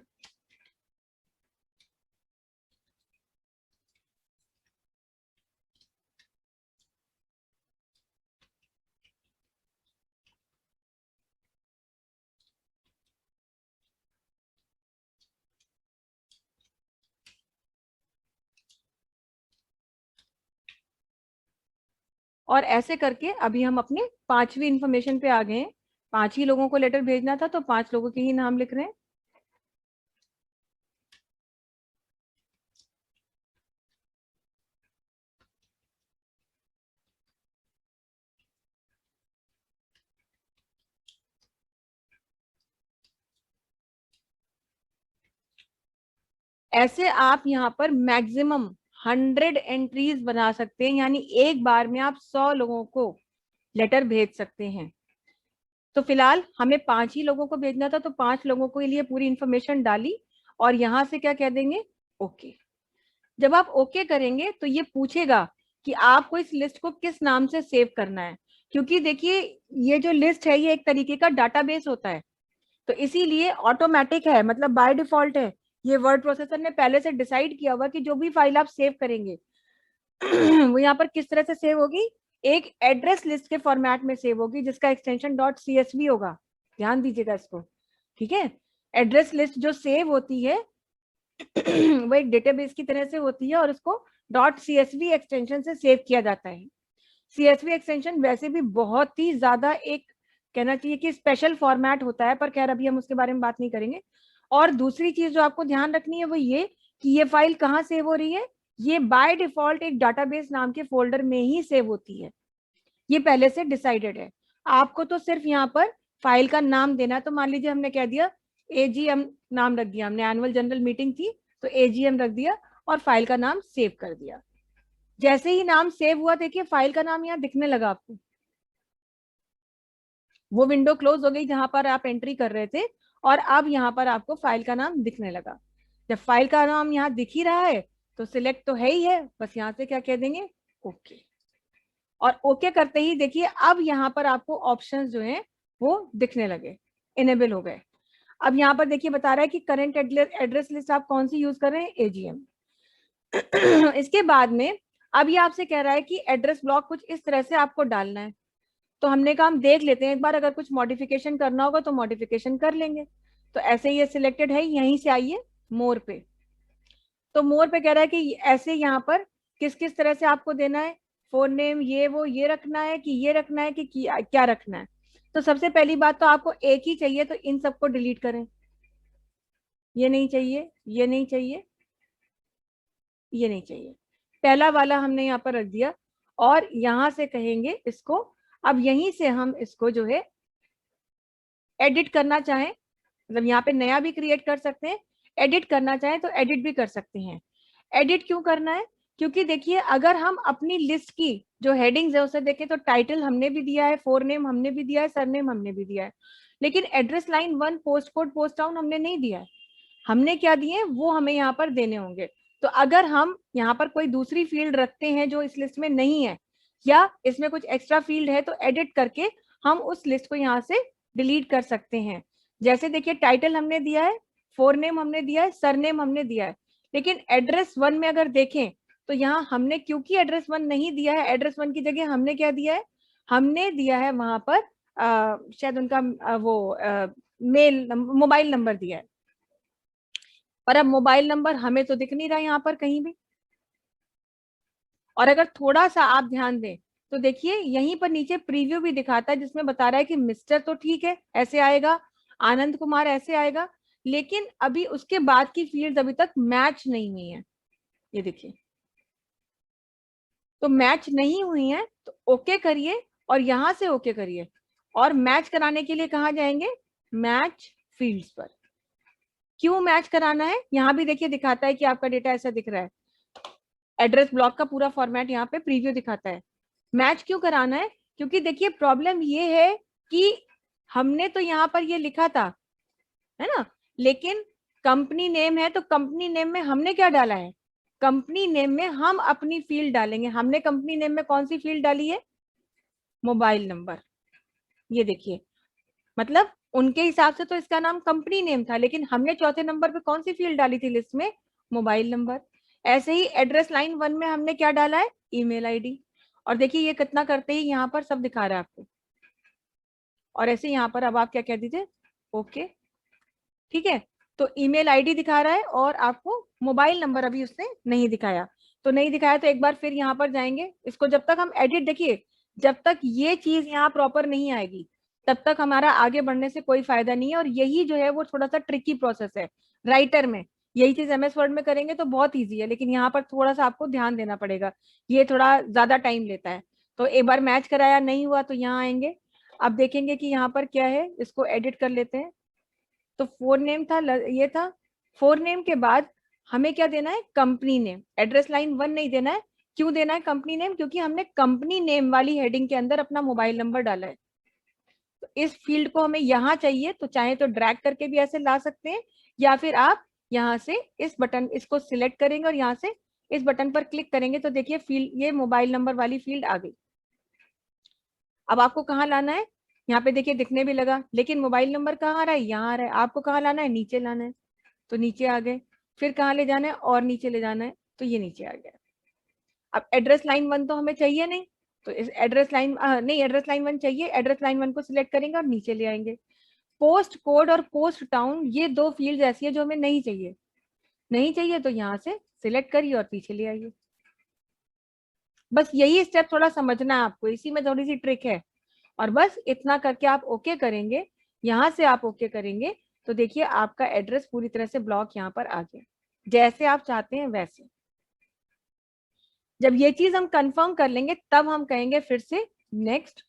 और ऐसे करके अभी हम अपने 5वीं इंफॉर्मेशन पे आ गए हैं। 5 ही लोगों को लेटर भेजना था, तो 5 लोगों के ही नाम लिख रहे हैं। ऐसे आप यहाँ पर मैक्सिमम 100 एंट्रीज बना सकते हैं, यानी एक बार में आप 100 लोगों को लेटर भेज सकते हैं। तो फिलहाल हमें 5 ही लोगों को भेजना था, तो 5 लोगों के लिए पूरी इंफॉर्मेशन डाली, और यहाँ से क्या कह देंगे, ओके। जब आप ओके करेंगे तो ये पूछेगा कि आपको इस लिस्ट को किस नाम से सेव करना है, क्योंकि देखिए ये जो लिस्ट है ये एक तरीके का डाटाबेस होता है, तो इसीलिए ऑटोमेटिक है, मतलब बाय डिफॉल्ट है। ये वर्ड प्रोसेसर ने पहले से डिसाइड किया हुआ कि जो भी फाइल आप सेव करेंगे वो यहाँ पर किस तरह से सेव होगी, एक एड्रेस लिस्ट के फॉर्मेट में सेव होगी, जिसका एक्सटेंशन .csv होगा। ध्यान दीजिएगा इसको, ठीक है। एड्रेस लिस्ट जो सेव होती है वो एक डेटाबेस की तरह से होती है, और उसको .csv एक्सटेंशन से सेव किया जाता है। CSV एक्सटेंशन वैसे भी बहुत ही ज्यादा एक कहना चाहिए कि स्पेशल फॉर्मेट होता है, पर खैर अभी हम उसके बारे में बात नहीं करेंगे। और दूसरी चीज जो आपको ध्यान रखनी है वो ये कि ये फाइल कहाँ सेव हो रही है, ये बाय डिफॉल्ट एक डाटाबेस नाम के फोल्डर में ही सेव होती है, ये पहले से डिसाइडेड है। आपको तो सिर्फ यहाँ पर फाइल का नाम देना है। तो मान लीजिए हमने कह दिया एजीएम, नाम रख दिया हमने, एनुअल जनरल मीटिंग थी तो एजीएम रख दिया और फाइल का नाम सेव कर दिया। जैसे ही नाम सेव हुआ देखिए फाइल का नाम यहाँ दिखने लगा आपको, वो विंडो क्लोज हो गई जहां पर आप एंट्री कर रहे थे और अब यहाँ पर आपको फाइल का नाम दिखने लगा। जब फाइल का नाम यहाँ दिख ही रहा है तो सिलेक्ट तो है ही है, बस यहाँ से क्या कह देंगे, ओके। और ओके करते ही देखिए अब यहाँ पर आपको ऑप्शंस जो हैं वो दिखने लगे, इनेबल हो गए। अब यहाँ पर देखिए बता रहा है कि करंट एड्रेस लिस्ट आप कौन सी यूज कर रहे हैं, एजीएम। इसके बाद में अब ये आपसे कह रहा है कि एड्रेस ब्लॉक कुछ इस तरह से आपको डालना है। तो हमने कहा हम देख लेते हैं एक बार, अगर कुछ मॉडिफिकेशन करना होगा तो मॉडिफिकेशन कर लेंगे। तो ऐसे ये सिलेक्टेड है, यहीं से आइए मोर पे। तो मोर पे कह रहा है कि ऐसे यहाँ पर किस किस तरह से आपको देना है, फोन नेम ये वो ये रखना है कि ये रखना है कि क्या रखना है। तो सबसे पहली बात तो आपको एक ही चाहिए, तो इन सबको डिलीट करें। ये नहीं चाहिए, ये नहीं चाहिए, ये नहीं चाहिए, पहला वाला हमने यहाँ पर रख दिया। और यहां से कहेंगे इसको, अब यहीं से हम इसको जो है एडिट करना चाहें, मतलब यहाँ पे नया भी क्रिएट कर सकते हैं, एडिट करना चाहें तो एडिट भी कर सकते हैं। एडिट क्यों करना है, क्योंकि देखिए अगर हम अपनी लिस्ट की जो हेडिंग्स है उसे देखें तो टाइटल हमने भी दिया है, फोर नेम हमने भी दिया है, सरनेम हमने भी दिया है, लेकिन address line 1, post code, post town हमने नहीं दिया है। हमने क्या दिए वो हमें यहाँ पर देने होंगे। तो अगर हम यहाँ पर कोई दूसरी फील्ड रखते हैं जो इस लिस्ट में नहीं है या इसमें कुछ एक्स्ट्रा फील्ड है तो एडिट करके हम उस लिस्ट को यहाँ से डिलीट कर सकते हैं। जैसे देखिए टाइटल हमने दिया है, फोर नेम हमने दिया है, सरनेम हमने दिया है, लेकिन एड्रेस 1 में अगर देखें तो यहाँ हमने क्योंकि एड्रेस 1 नहीं दिया है, एड्रेस 1 की जगह हमने क्या दिया है, हमने दिया है वहां पर शायद उनका मेल मोबाइल नंबर दिया है। पर अब मोबाइल नंबर हमें तो दिख नहीं रहा यहाँ पर कहीं भी। और अगर थोड़ा सा आप ध्यान दें तो देखिए यहीं पर नीचे प्रीव्यू भी दिखाता है जिसमें बता रहा है कि मिस्टर तो ठीक है ऐसे आएगा, आनंद कुमार ऐसे आएगा, लेकिन अभी उसके बाद की फील्ड अभी तक मैच नहीं हुई है। ये देखिए, तो मैच नहीं हुई है तो ओके करिए और यहां से ओके करिए। और मैच कराने के लिए कहाँ जाएंगे, मैच फील्ड्स पर। क्यों मैच कराना है, यहाँ भी देखिए दिखाता है कि आपका डेटा ऐसा दिख रहा है, एड्रेस ब्लॉक का पूरा फॉर्मेट यहाँ पे प्रीव्यू दिखाता है। मैच क्यों कराना है, क्योंकि देखिए प्रॉब्लम ये है कि हमने तो यहाँ पर ये लिखा था, है ना, लेकिन कंपनी नेम है तो कंपनी नेम में हमने क्या डाला है, कंपनी नेम में हम अपनी फील्ड डालेंगे। हमने कंपनी नेम में कौन सी फील्ड डाली है, मोबाइल नंबर। ये देखिए, मतलब उनके हिसाब से तो इसका नाम कंपनी नेम था, लेकिन हमने चौथे नंबर पे कौन सी फील्ड डाली थी लिस्ट में, मोबाइल नंबर। ऐसे ही एड्रेस लाइन 1 में हमने क्या डाला है, ईमेल आईडी। और देखिए ये कितना करते ही यहाँ पर सब दिखा रहा है आपको। और ऐसे यहाँ पर अब आप क्या कह दीजिए, ओके, ठीक है। तो ईमेल आईडी दिखा रहा है और आपको मोबाइल नंबर अभी उसने नहीं दिखाया। तो नहीं दिखाया तो एक बार फिर यहाँ पर जाएंगे, इसको जब तक हम एडिट, देखिए जब तक ये चीज यहाँ प्रॉपर नहीं आएगी तब तक हमारा आगे बढ़ने से कोई फायदा नहीं है। और यही जो है वो थोड़ा सा ट्रिकी प्रोसेस है राइटर में। यही चीज एमएस वर्ड में करेंगे तो बहुत ईजी है, लेकिन यहाँ पर थोड़ा सा आपको ध्यान देना पड़ेगा, ये थोड़ा ज्यादा टाइम लेता है। तो एक बार मैच कराया नहीं हुआ तो यहाँ आएंगे, अब देखेंगे कि यहाँ पर क्या है, इसको एडिट कर लेते हैं। तो फोर नेम था, ये था, फोर नेम के बाद हमें क्या देना है, कंपनी नेम। एड्रेस लाइन 1 नहीं देना है, क्यों देना है कंपनी नेम, क्योंकि हमने कंपनी नेम वाली हेडिंग के अंदर अपना मोबाइल नंबर डाला है। तो इस फील्ड को हमें यहाँ चाहिए, तो चाहे तो ड्रैग करके भी ऐसे ला सकते हैं, या फिर आप यहाँ से इस बटन इसको सिलेक्ट करेंगे और यहाँ से इस बटन पर क्लिक करेंगे तो देखिए फील्ड, ये मोबाइल नंबर वाली फील्ड आ गई। अब आपको कहाँ लाना है, यहाँ पे देखिए दिखने भी लगा, लेकिन मोबाइल नंबर कहाँ आ रहा है, यहाँ आ रहा है। आपको कहाँ लाना है, नीचे लाना है, तो नीचे आ गए। फिर कहाँ ले जाना है, और नीचे ले जाना है, तो ये नीचे आ गया। अब एड्रेस लाइन 1 तो हमें चाहिए नहीं, तो इस एड्रेस लाइन नहीं, एड्रेस लाइन 1 चाहिए, एड्रेस लाइन 1 को सिलेक्ट करेंगे और नीचे ले आएंगे। पोस्ट कोड और पोस्ट टाउन ये दो फील्ड ऐसी है जो हमें नहीं चाहिए, नहीं चाहिए तो यहाँ से सिलेक्ट करिए और पीछे ले आइए। बस यही स्टेप थोड़ा समझना है आपको, इसी में थोड़ी सी ट्रिक है। और बस इतना करके आप ओके करेंगे, यहाँ से आप ओके करेंगे तो देखिए आपका एड्रेस पूरी तरह से ब्लॉक यहाँ पर आ गया, जैसे आप चाहते हैं वैसे। जब ये चीज हम कंफर्म कर लेंगे तब हम कहेंगे फिर से नेक्स्ट।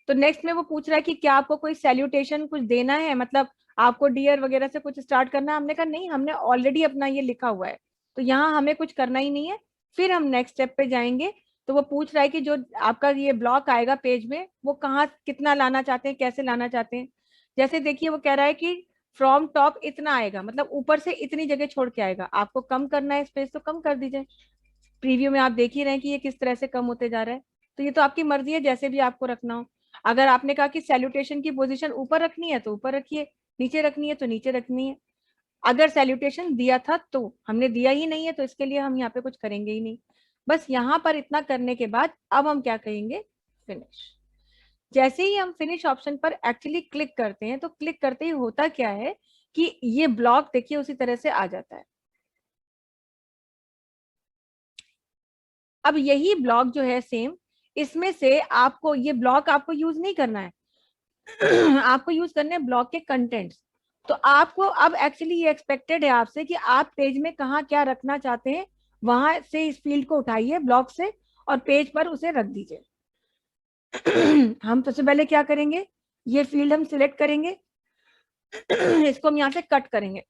तो नेक्स्ट में वो पूछ रहा है कि क्या आपको कोई सैल्यूटेशन कुछ देना है, मतलब आपको डियर वगैरह से कुछ स्टार्ट करना है। हमने कहा नहीं, हमने ऑलरेडी अपना ये लिखा हुआ है, तो यहाँ हमें कुछ करना ही नहीं है। फिर हम नेक्स्ट स्टेप पे जाएंगे। तो वो पूछ रहा है कि जो आपका ये ब्लॉक आएगा पेज में, वो कहाँ कितना लाना चाहते हैं, कैसे लाना चाहते हैं। जैसे देखिए वो कह रहा है कि फ्रॉम टॉप इतना आएगा, मतलब ऊपर से इतनी जगह छोड़ के आएगा। आपको कम करना है स्पेस तो कम कर दीजिए। प्रीव्यू में आप देख ही रहे हैं कि ये किस तरह से कम होते जा रहा है। तो ये तो आपकी मर्जी है जैसे भी आपको रखना हो। अगर आपने कहा कि सैल्यूटेशन की पोजीशन ऊपर रखनी है तो ऊपर रखिए, नीचे रखनी है तो नीचे रखनी है। अगर सैल्यूटेशन दिया था तो हमने दिया ही नहीं है, तो इसके लिए हम यहाँ पे कुछ करेंगे ही नहीं। बस यहाँ पर इतना करने के बाद अब हम क्या कहेंगे, फिनिश। जैसे ही हम फिनिश ऑप्शन पर एक्चुअली क्लिक करते हैं तो क्लिक करते ही होता क्या है कि ये ब्लॉक देखिए उसी तरह से आ जाता है। अब यही ब्लॉक जो है सेम, इसमें से आपको ये ब्लॉक आपको यूज नहीं करना है आपको यूज करने हैं ब्लॉक के कंटेंट्स। तो आपको अब एक्चुअली ये एक्सपेक्टेड है आपसे कि आप पेज में कहाँ क्या रखना चाहते हैं, वहां से इस फील्ड को उठाइए ब्लॉक से और पेज पर उसे रख दीजिए हम सबसे पहले क्या करेंगे, ये फील्ड हम सिलेक्ट करेंगे इसको हम यहाँ से कट करेंगे।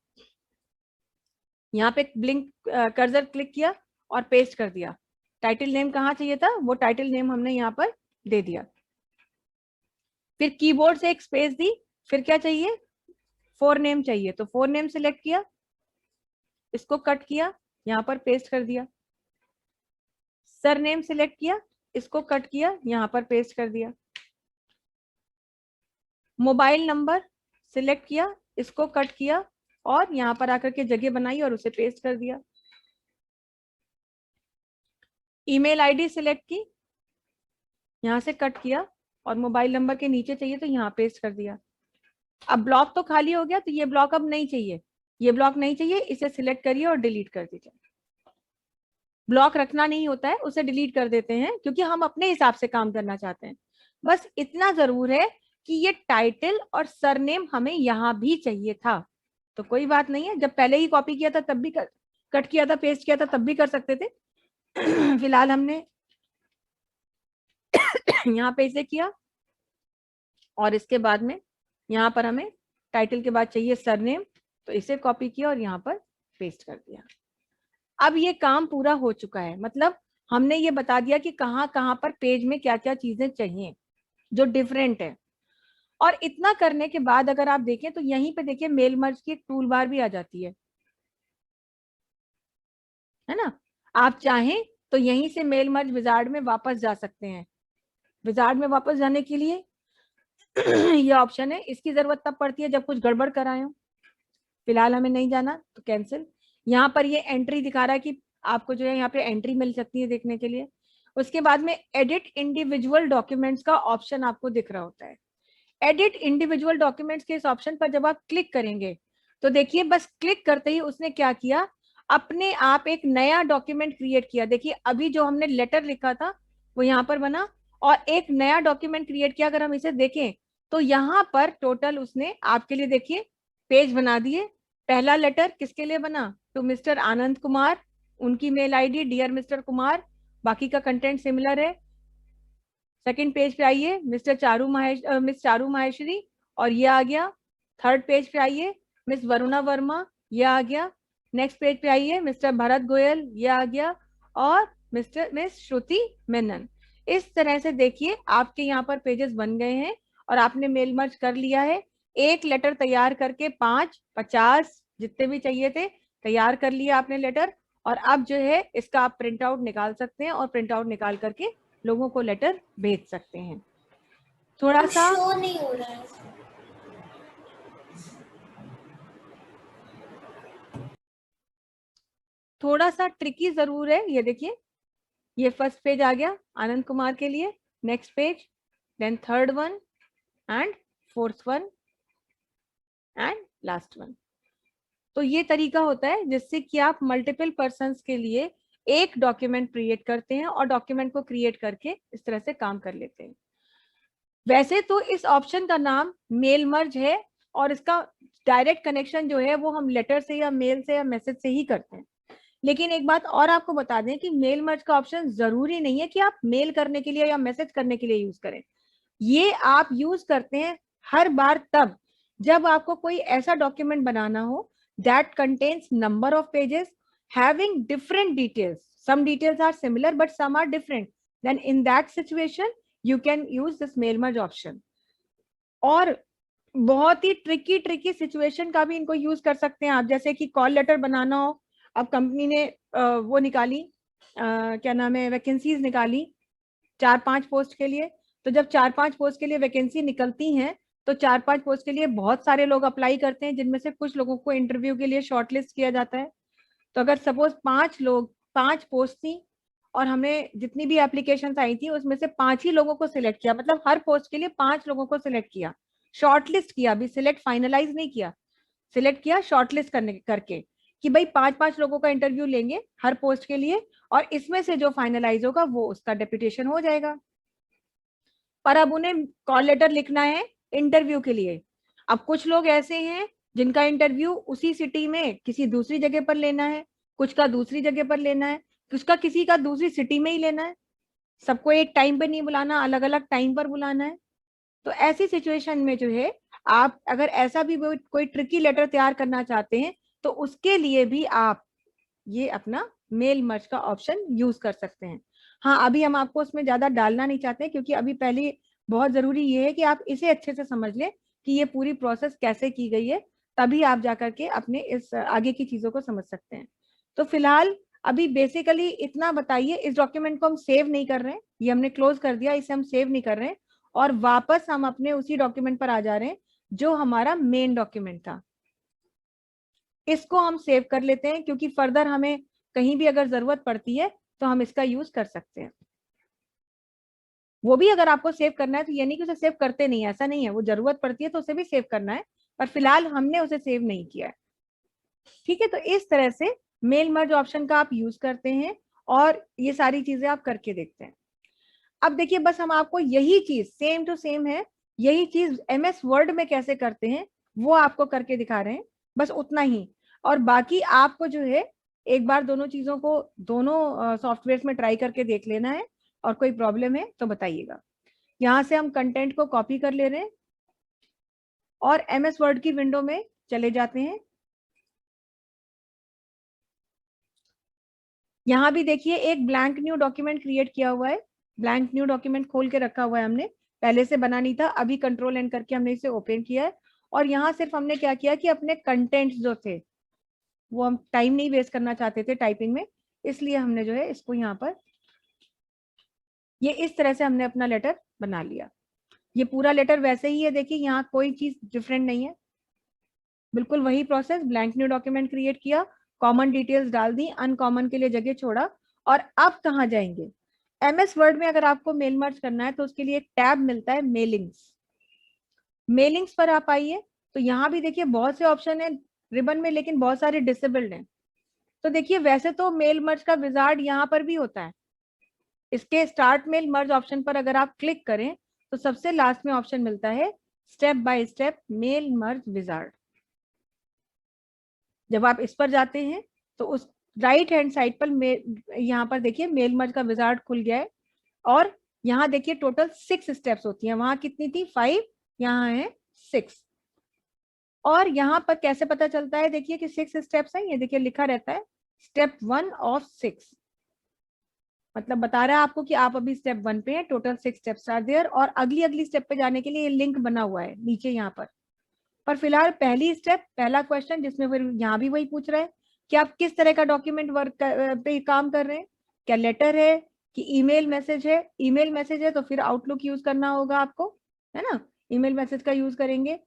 यहाँ पे ब्लिंक कर्सर क्लिक किया और पेस्ट कर दिया। टाइटल नेम कहाँ चाहिए था, वो टाइटल नेम हमने यहाँ पर दे दिया। फिर कीबोर्ड से एक स्पेस दी। फिर क्या चाहिए, फोर नेम चाहिए, तो फोर नेम सिलेक्ट किया, इसको कट किया, यहाँ पर पेस्ट कर दिया। सर नेम सिलेक्ट किया, इसको कट किया, यहाँ पर पेस्ट कर दिया। मोबाइल नंबर सिलेक्ट किया, इसको कट किया और यहाँ पर आकर के जगह बनाई और उसे पेस्ट कर दिया। ईमेल आईडी सिलेक्ट की, यहाँ से कट किया और मोबाइल नंबर के नीचे चाहिए तो यहाँ पेस्ट कर दिया। अब ब्लॉक तो खाली हो गया, तो ये ब्लॉक अब नहीं चाहिए, ये ब्लॉक नहीं चाहिए, इसे सिलेक्ट करिए और डिलीट कर दीजिए। ब्लॉक रखना नहीं होता है, उसे डिलीट कर देते हैं क्योंकि हम अपने हिसाब से काम करना चाहते हैं। बस इतना जरूर है कि ये टाइटल और सरनेम हमें यहाँ भी चाहिए था, तो कोई बात नहीं है। जब पहले ही कॉपी किया था तब भी कट किया था, पेस्ट किया था तब भी कर सकते थे फिलहाल हमने यहाँ पे इसे किया और इसके बाद में यहाँ पर हमें टाइटल के बाद चाहिए सरनेम, तो इसे कॉपी किया और यहाँ पर पेस्ट कर दिया। अब ये काम पूरा हो चुका है, मतलब हमने ये बता दिया कि कहाँ कहाँ पर पेज में क्या क्या चीजें चाहिए जो डिफरेंट है। और इतना करने के बाद अगर आप देखें तो यहीं पे देखिए मेल मर्ज की एक टूल बार भी आ जाती है ना। आप चाहें तो यहीं से मेल मर्ज विजार्ड में वापस जा सकते हैं। विजार्ड में वापस जाने के लिए ये ऑप्शन है, इसकी जरूरत तब पड़ती है जब कुछ गड़बड़ कराए हो। फिलहाल हमें नहीं जाना तो कैंसिल। यहाँ पर ये एंट्री दिखा रहा है कि आपको जो है यहाँ पे एंट्री मिल सकती है देखने के लिए। उसके बाद में एडिट इंडिविजुअल डॉक्यूमेंट्स का ऑप्शन आपको दिख रहा होता है। एडिट इंडिविजुअल डॉक्यूमेंट्स के इस ऑप्शन पर जब आप क्लिक करेंगे तो देखिए बस क्लिक करते ही उसने क्या किया, अपने आप एक नया डॉक्यूमेंट क्रिएट किया। देखिए अभी जो हमने लेटर लिखा था वो यहाँ पर बना और एक नया डॉक्यूमेंट क्रिएट किया। अगर हम इसे देखें तो यहाँ पर टोटल उसने आपके लिए देखिए पेज बना दिए। पहला लेटर किसके लिए बना, तो मिस्टर आनंद कुमार, उनकी mail ID dear mister Kumar, बाकी का कंटेंट सिमिलर है। सेकंड पेज पे आइए मिस्टर मिस चारू माहेश्वरी और ये आ गया। थर्ड पेज पे आइए मिस वरुणा वर्मा, ये आ गया। नेक्स्ट पेज पे आइए मिस्टर भरत गोयल, ये आ गया। और मिस श्रुति मेनन। इस तरह से देखिए आपके यहाँ पर पेजेस बन गए हैं और आपने मेल मर्ज कर लिया है। एक लेटर तैयार करके 5, 50 जितने भी चाहिए थे तैयार कर लिया आपने लेटर। और अब जो है इसका आप प्रिंट आउट निकाल सकते हैं और प्रिंट आउट निकाल करके लोगों को लेटर भेज सकते हैं। थोड़ा सा शो नहीं हो रहा है, थोड़ा सा ट्रिकी जरूर है। ये देखिए ये फर्स्ट पेज आ गया आनंद कुमार के लिए, next page, then third one and fourth one and last one. तो ये तरीका होता है जिससे कि आप मल्टीपल पर्सन्स के लिए एक डॉक्यूमेंट क्रिएट करते हैं और डॉक्यूमेंट को क्रिएट करके इस तरह से काम कर लेते हैं। वैसे तो इस ऑप्शन का नाम मेल मर्ज है और इसका डायरेक्ट कनेक्शन जो है वो हम लेटर से या मेल से या मैसेज से ही करते हैं। लेकिन एक बात और आपको बता दें कि मेल मर्ज का ऑप्शन जरूरी नहीं है कि आप मेल करने के लिए या मैसेज करने के लिए यूज करें। ये आप यूज करते हैं हर बार तब जब आपको कोई ऐसा डॉक्यूमेंट बनाना हो that contains number of pages having different details, some details are similar but some are different, then in that situation you can use this mail merge option. और बहुत ही ट्रिकी ट्रिकी सिचुएशन का भी इनको use कर सकते हैं आप, जैसे कि कॉल लेटर बनाना हो, अब कंपनी ने वो निकाली, क्या नाम है, वैकेंसीज निकाली 4-5 पोस्ट के लिए। तो जब 4-5 पोस्ट के लिए वैकेंसी निकलती हैं तो 4-5 पोस्ट के लिए बहुत सारे लोग अप्लाई करते हैं, जिनमें से कुछ लोगों को इंटरव्यू के लिए शॉर्टलिस्ट किया जाता है। तो अगर सपोज 5 पोस्ट थी और हमें जितनी भी एप्लीकेशन आई थी उसमें से 5 ही लोगों को सिलेक्ट किया, मतलब हर पोस्ट के लिए 5 लोगों को सिलेक्ट किया, शॉर्टलिस्ट किया, अभी सिलेक्ट फाइनलाइज नहीं किया, सिलेक्ट किया शॉर्टलिस्ट करने करके कि भाई 5-5 लोगों का इंटरव्यू लेंगे हर पोस्ट के लिए और इसमें से जो फाइनलाइज होगा वो उसका डेप्यूटेशन हो जाएगा। पर अब उन्हें कॉल लेटर लिखना है इंटरव्यू के लिए। अब कुछ लोग ऐसे हैं जिनका इंटरव्यू उसी सिटी में किसी दूसरी जगह पर लेना है, कुछ का दूसरी जगह पर लेना है, कुछ का किसी का दूसरी सिटी में ही लेना है, सबको एक टाइम पर नहीं बुलाना, अलग अलग टाइम पर बुलाना है। तो ऐसी सिचुएशन में जो है आप अगर ऐसा भी कोई ट्रिकी लेटर तैयार करना चाहते हैं तो उसके लिए भी आप ये अपना मेल मर्ज का ऑप्शन यूज कर सकते हैं। हाँ, अभी हम आपको उसमें ज्यादा डालना नहीं चाहते क्योंकि अभी पहले बहुत जरूरी ये है कि आप इसे अच्छे से समझ लें कि ये पूरी प्रोसेस कैसे की गई है, तभी आप जाकर के अपने इस आगे की चीजों को समझ सकते हैं। तो फिलहाल अभी बेसिकली इतना बताइए, इस डॉक्यूमेंट को हम सेव नहीं कर रहे हैं, ये हमने क्लोज कर दिया, इसे हम सेव नहीं कर रहे हैं और वापस हम अपने उसी डॉक्यूमेंट पर आ जा रहे हैं जो हमारा मेन डॉक्यूमेंट था। इसको हम सेव कर लेते हैं क्योंकि फर्दर हमें कहीं भी अगर जरूरत पड़ती है तो हम इसका यूज कर सकते हैं। वो भी अगर आपको सेव करना है तो ये नहीं कि उसे सेव करते नहीं है, ऐसा नहीं है, वो जरूरत पड़ती है तो उसे भी सेव करना है, पर फिलहाल हमने उसे सेव नहीं किया है। ठीक है, तो इस तरह से मेल मर्ज ऑप्शन का आप यूज करते हैं और ये सारी चीजें आप करके देखते हैं। अब देखिए, बस हम आपको यही चीज सेम टू सेम है, यही चीज एमएस वर्ड में कैसे करते हैं वो आपको करके दिखा रहे हैं, बस उतना ही। और बाकी आपको जो है एक बार दोनों चीजों को दोनों सॉफ्टवेयर में ट्राई करके देख लेना है और कोई प्रॉब्लम है तो बताइएगा। यहाँ से हम कंटेंट को कॉपी कर ले रहे हैं और एमएस वर्ड की विंडो में चले जाते हैं। यहाँ भी देखिए एक ब्लैंक न्यू डॉक्यूमेंट क्रिएट किया हुआ है, ब्लैंक न्यू डॉक्यूमेंट खोल के रखा हुआ है हमने, पहले से बना नहीं था, अभी कंट्रोल एन करके हमने इसे ओपन किया है। और यहाँ सिर्फ हमने क्या किया कि अपने कंटेंट्स जो थे वो हम टाइम नहीं वेस्ट करना चाहते थे टाइपिंग में, इसलिए हमने जो है इसको यहाँ पर ये इस तरह से हमने अपना लेटर बना लिया। ये पूरा लेटर वैसे ही है, देखिए यहाँ कोई चीज डिफरेंट नहीं है, बिल्कुल वही process, blank new document create किया, कॉमन डिटेल्स डाल दी, अनकॉमन के लिए जगह छोड़ा। और अब कहाँ जाएंगे, एमएस वर्ड में अगर आपको मेल मर्ज करना है तो उसके लिए एक टैब मिलता है मेलिंग्स, मेलिंग्स पर आप आइए। तो यहाँ भी देखिए बहुत से ऑप्शन है रिबन में, लेकिन बहुत सारे डिसेबल्ड हैं। तो देखिए वैसे तो मेल मर्ज का विजार्ड यहाँ पर भी होता है, इसके स्टार्ट मेल मर्ज ऑप्शन पर अगर आप क्लिक करें तो सबसे लास्ट में ऑप्शन मिलता है step by step mail merge wizard. जब आप इस पर जाते हैं तो उस राइट हैंड साइड पर यहाँ पर देखिए मेल मर्ज का विजार्ड खुल गया है। और यहाँ देखिए टोटल 6 स्टेप्स होती हैं, वहां कितनी थी 5, यहाँ है 6। और यहाँ पर कैसे पता चलता है, देखिए कि 6 स्टेप्स हैं, ये देखिए लिखा रहता है स्टेप 1 ऑफ 6, मतलब बता रहा है आपको कि आप अभी स्टेप 1 पे हैं, टोटल 6 स्टेप्स आर देयर। और अगली अगली स्टेप पे जाने के लिए लिंक बना हुआ है नीचे यहाँ पर फिलहाल पहली स्टेप पहला क्वेश्चन जिसमें फिर यहाँ भी वही पूछ रहा है कि आप किस तरह का डॉक्यूमेंट वर्क पे काम कर रहे हैं, क्या लेटर है कि ईमेल मैसेज है, ईमेल मैसेज है तो फिर आउटलुक यूज करना होगा आपको, है ना, ईमेल मैसेज का यूज करेंगे।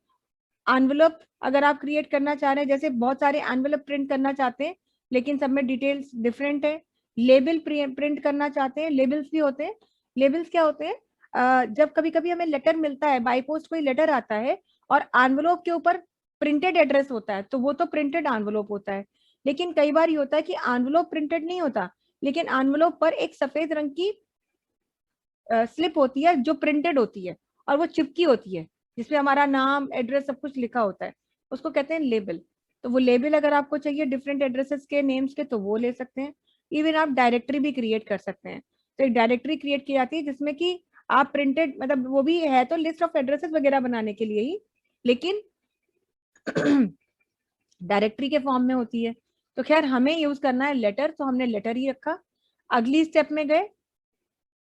एनवेलप अगर आप क्रिएट करना चाह रहे हैं, जैसे बहुत सारे एनवेलप प्रिंट करना चाहते हैं लेकिन सब में डिटेल्स डिफरेंट है। लेबल प्रिंट करना चाहते हैं, लेबल्स भी होते हैं। लेबल्स क्या होते हैं, जब कभी कभी हमें लेटर मिलता है, बाय पोस्ट कोई लेटर आता है और एनवेलप के ऊपर प्रिंटेड एड्रेस होता है तो वो तो प्रिंटेड एनवेलप होता है। लेकिन कई बार ये होता है कि एनवेलप प्रिंटेड नहीं होता, लेकिन एनवेलप पर एक सफेद रंग की स्लिप होती है जो प्रिंटेड होती है और वो चिपकी होती है, जिसमें हमारा नाम एड्रेस सब कुछ लिखा होता है, उसको कहते हैं लेबल। तो वो लेबल अगर आपको चाहिए डिफरेंट एड्रेसेस के नेम्स के तो वो ले सकते हैं। इवन आप डायरेक्टरी भी क्रिएट कर सकते हैं। तो एक डायरेक्टरी क्रिएट की जाती है जिसमें कि आप प्रिंटेड, मतलब वो भी है तो लिस्ट ऑफ एड्रेसेस वगैरह बनाने के लिए ही, लेकिन डायरेक्टरी के फॉर्म में होती है। तो खैर हमें यूज करना है लेटर, तो हमने लेटर ही रखा। अगली स्टेप में गए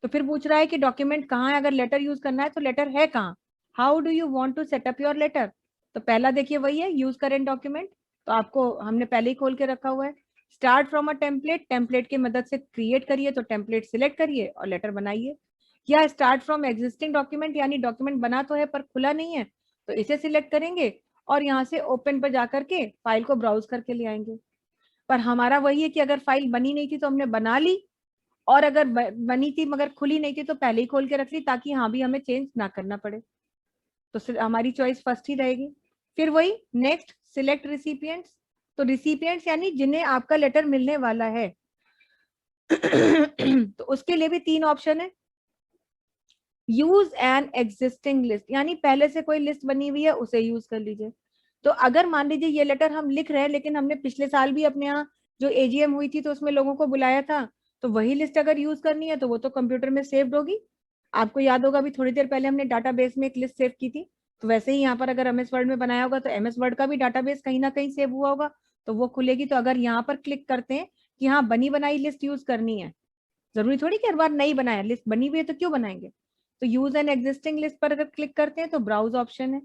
तो फिर पूछ रहा है कि डॉक्यूमेंट कहाँ है, अगर लेटर यूज करना है तो लेटर है कहाँ, how do you want to set up your letter. तो पहला देखिए वही है, यूज करेंट डॉक्यूमेंट। तो आपको हमने पहले ही खोल के रखा हुआ है। Start from a template, template की मदद से क्रिएट करिए, तो टेम्पलेट सिलेक्ट करिए और लेटर बनाइए। या स्टार्ट फ्रॉम एग्जिस्टिंग डॉक्यूमेंट, यानी डॉक्यूमेंट बना तो है पर खुला नहीं है, तो इसे सिलेक्ट करेंगे और यहाँ से ओपन पर जाकर के फाइल को ब्राउज करके ले आएंगे। पर हमारा वही है कि अगर फाइल बनी नहीं थी तो हमने बना ली, और अगर बनी थी मगर खुली नहीं थी तो पहले ही खोल के रख ली, ताकि हाँ भी हमें चेंज ना करना पड़े। तो हमारी चॉइस फर्स्ट ही रहेगी। फिर वही नेक्स्ट, सिलेक्ट रिसिपिएंट्स। तो रिसिपिएंट्स यानी जिन्हें आपका लेटर मिलने वाला है। तो उसके लिए भी 3 ऑप्शन है। यूज एन एग्जिस्टिंग लिस्ट, यानी पहले से कोई लिस्ट बनी हुई है उसे यूज कर लीजिए। तो अगर मान लीजिए ये लेटर हम लिख रहे हैं लेकिन हमने पिछले साल भी अपने यहाँ जो एजीएम हुई थी तो उसमें लोगों को बुलाया था, तो वही लिस्ट अगर यूज करनी है तो वो तो कंप्यूटर में सेव्ड होगी। आपको याद होगा अभी थोड़ी देर पहले हमने डाटाबेस में एक लिस्ट सेव की थी, तो वैसे ही यहाँ पर अगर एमएस वर्ड में बनाया होगा तो एमएस वर्ड का भी डाटाबेस कहीं ना कहीं सेव हुआ होगा, तो वो खुलेगी। तो अगर यहाँ पर क्लिक करते हैं कि हाँ बनी बनाई लिस्ट यूज करनी है, जरूरी थोड़ी कि हर बार नहीं बनाया, लिस्ट बनी हुई है तो क्यों बनाएंगे। तो यूज एन एग्जिस्टिंग लिस्ट पर अगर क्लिक करते हैं तो ब्राउज ऑप्शन है।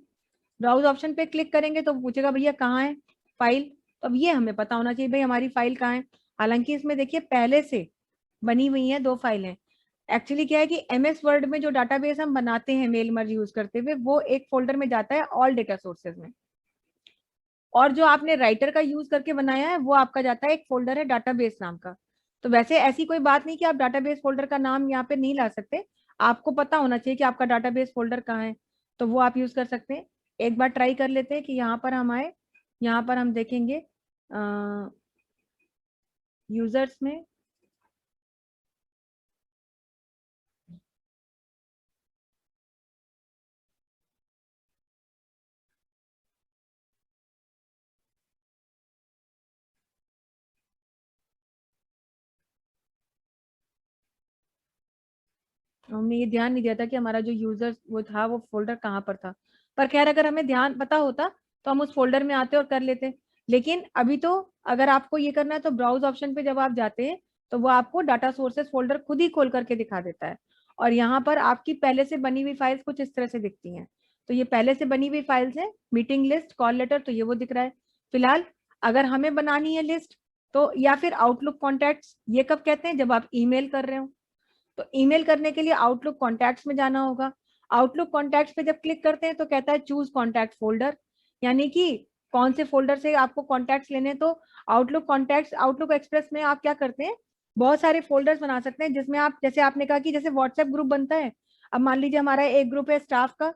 ब्राउज ऑप्शन पे क्लिक करेंगे तो पूछेगा भैया कहाँ है फाइल। तो अब ये हमें पता होना चाहिए भाई हमारी फाइल कहाँ है। हालांकि इसमें देखिए पहले से बनी हुई है 2 फाइलें। एक्चुअली क्या है कि एमएस वर्ड में जो डाटाबेस हम बनाते हैं मेल मर्ज यूज करते हुए, वो एक फोल्डर में जाता है ऑल डेटा सोर्सेज में, और जो आपने राइटर का यूज करके बनाया है वो आपका जाता है एक फोल्डर है डाटाबेस नाम का। तो वैसे ऐसी कोई बात नहीं कि आप डाटाबेस फोल्डर का नाम यहाँ पे नहीं ला सकते, आपको पता होना चाहिए कि आपका डाटाबेस फोल्डर कहाँ है, तो वो आप यूज कर सकते हैं। एक बार ट्राई कर लेते हैं कि यहाँ पर हम आए, यहाँ पर हम देखेंगे यूजर्स में। हमने ये ध्यान नहीं दिया था कि हमारा जो यूजर वो था वो फोल्डर कहाँ पर था। पर खैर अगर हमें ध्यान पता होता तो हम उस फोल्डर में आते और कर लेते। लेकिन अभी तो अगर आपको ये करना है तो ब्राउज ऑप्शन पे जब आप जाते हैं तो वो आपको डाटा सोर्सेस फोल्डर खुद ही खोल करके दिखा देता है। और यहाँ पर आपकी पहले से बनी हुई फाइल्स कुछ इस तरह से दिखती हैं। तो ये पहले से बनी हुई फाइल्स है, मीटिंग लिस्ट, कॉल लेटर, तो ये वो दिख रहा है। फिलहाल अगर हमें बनानी है लिस्ट तो, या फिर आउटलुक कॉन्टैक्ट्स, ये कब कहते हैं जब आप ईमेल कर रहे हो। तो ईमेल करने के लिए आउटलुक कॉन्टैक्ट्स में जाना होगा। आउटलुक कॉन्टैक्ट्स पे जब क्लिक करते हैं तो कहता है चूज कॉन्टैक्ट फोल्डर, यानी कि कौन से फोल्डर से आपको कॉन्टैक्ट्स लेने। तो आउटलुक कॉन्टैक्ट्स, आउटलुक एक्सप्रेस में आप क्या करते हैं, बहुत सारे फोल्डर्स बना सकते हैं जिसमें आप, जैसे आपने कहा कि जैसे व्हाट्सएप ग्रुप बनता है। अब मान लीजिए हमारा एक ग्रुप है स्टाफ का,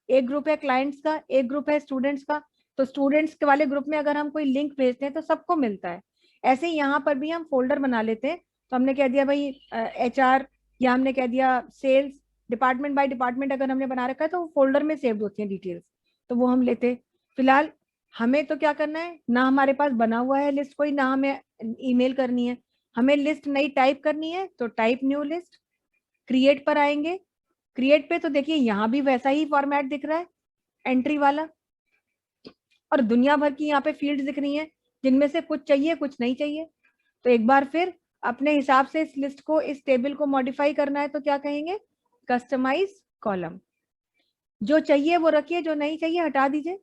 एक ग्रुप है क्लाइंट्स का, एक ग्रुप है स्टूडेंट्स का। तो स्टूडेंट्स के वाले ग्रुप में अगर हम कोई लिंक भेजते हैं तो सबको मिलता है। ऐसे ही यहाँ पर भी हम फोल्डर बना लेते हैं। तो हमने कह दिया भाई एचआर, या हमने कह दिया सेल्स, डिपार्टमेंट बाय डिपार्टमेंट अगर हमने बना रखा है तो वो फोल्डर में सेव होती है डिटेल्स, तो वो हम लेते। फिलहाल हमें तो क्या करना है, ना हमारे पास बना हुआ है लिस्ट कोई, ना हमें ईमेल करनी है। हमें लिस्ट नई टाइप करनी है तो टाइप न्यू लिस्ट, क्रिएट पर आएंगे। क्रिएट पे तो देखिए यहाँ भी वैसा ही फॉर्मेट दिख रहा है, एंट्री वाला, और दुनिया भर की यहाँ पे फील्ड दिख रही हैं जिनमें से कुछ चाहिए कुछ नहीं चाहिए। तो एक बार फिर अपने हिसाब से इस लिस्ट को, इस टेबल को मॉडिफाई करना है तो क्या कहेंगे, कस्टमाइज कॉलम। जो चाहिए वो रखिए, जो नहीं चाहिए हटा दीजिए।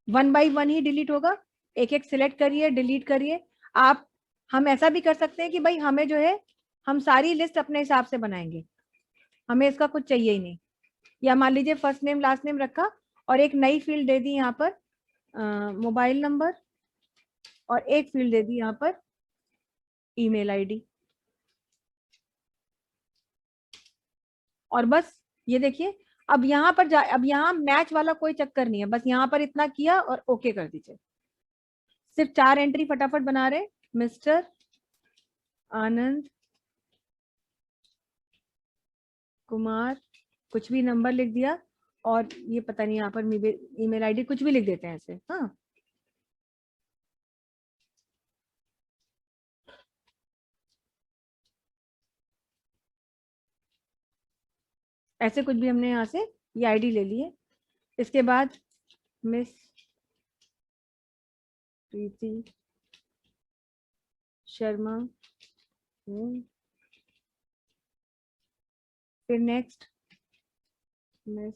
1 बाई 1 ही डिलीट होगा, एक एक सिलेक्ट करिए, डिलीट करिए आप। हम ऐसा भी कर सकते हैं कि भाई हमें जो है, हम सारी लिस्ट अपने हिसाब से बनाएंगे, हमें इसका कुछ चाहिए ही नहीं। या मान लीजिए फर्स्ट नेम लास्ट नेम रखा और एक नई फील्ड दे दी यहाँ पर मोबाइल नंबर, और एक फील्ड दे दी यहाँ पर ईमेल आईडी, और बस ये देखिए। अब यहाँ पर अब यहाँ मैच वाला कोई चक्कर नहीं है, बस यहाँ पर इतना किया और ओके कर दीजिए। सिर्फ 4 एंट्री फटाफट बना रहे, मिस्टर आनंद कुमार, कुछ भी नंबर लिख दिया, और ये पता नहीं यहाँ पर ईमेल आईडी कुछ भी लिख देते हैं ऐसे, हाँ। ऐसे कुछ भी हमने यहाँ से ये आईडी ले ली है। इसके बाद मिस प्रीति शर्मा, फिर नेक्स्ट मिस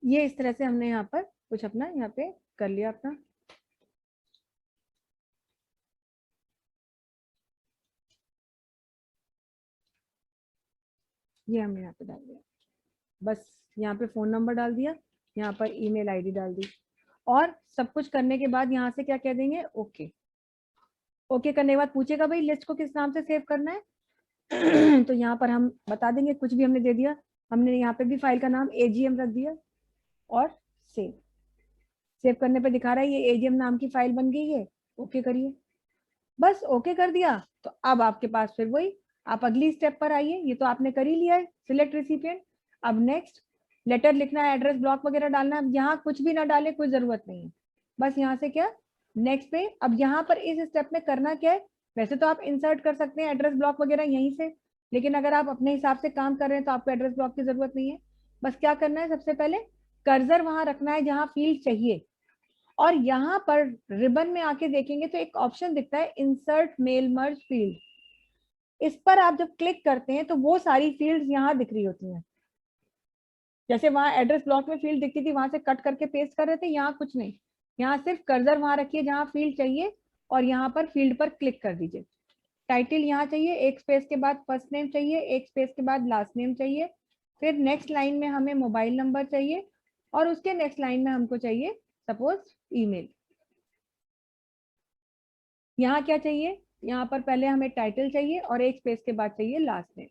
ये इस तरह से हमने यहाँ पर कुछ अपना यहाँ पे कर लिया अपना। ये हमने यहाँ पे डाल दिया, बस यहाँ पे फोन नंबर डाल दिया, यहाँ पर ईमेल आईडी डाल दी, और सब कुछ करने के बाद यहाँ से क्या कह देंगे, ओके। ओके करने के बाद पूछेगा भाई लिस्ट को किस नाम से सेव करना है तो यहाँ पर हम बता देंगे, कुछ भी हमने दे दिया, हमने यहाँ पे भी फाइल का नाम AGM रख दिया और सेव। सेव करने पे दिखा रहा है ये AGM नाम की फाइल बन गई है, ओके करिए। बस ओके कर दिया तो अब आपके पास फिर वही, आप अगली स्टेप पर आइए। ये तो आपने कर ही लिया है, सिलेक्ट रिसिपिएंट। अब नेक्स्ट लेटर लिखना है, एड्रेस ब्लॉक वगैरह डालना है। यहाँ कुछ भी ना डाले, कोई जरूरत नहीं है, बस यहाँ से क्या नेक्स्ट पे। अब यहाँ पर इस स्टेप में करना क्या है, वैसे तो आप इंसर्ट कर सकते हैं एड्रेस ब्लॉक वगैरह यहीं से, लेकिन अगर आप अपने हिसाब से काम कर रहे हैं तो आपको एड्रेस ब्लॉक की जरूरत नहीं है। बस क्या करना है, सबसे पहले कर्सर वहां रखना है जहां फील्ड चाहिए, और यहाँ पर रिबन में आके देखेंगे तो एक ऑप्शन दिखता है इंसर्ट मेल मर्ज फील्ड। इस पर आप जब क्लिक करते हैं तो वो सारी फील्ड्स यहाँ दिख रही होती हैं। जैसे वहां एड्रेस ब्लॉक में फील्ड दिखती थी, वहां से कट करके पेस्ट कर रहे थे, यहाँ कुछ नहीं, यहाँ सिर्फ कर्सर वहां रखिए जहां फील्ड चाहिए और यहाँ पर फील्ड पर क्लिक कर दीजिए। टाइटल यहाँ चाहिए, एक स्पेस के बाद फर्स्ट नेम चाहिए, एक स्पेस के बाद लास्ट नेम चाहिए, फिर नेक्स्ट लाइन में हमें मोबाइल नंबर चाहिए, और उसके नेक्स्ट लाइन में हमको चाहिए सपोज ईमेल। यहाँ क्या चाहिए, यहाँ पर पहले हमें टाइटल चाहिए और एक स्पेस के बाद चाहिए लास्ट नेम।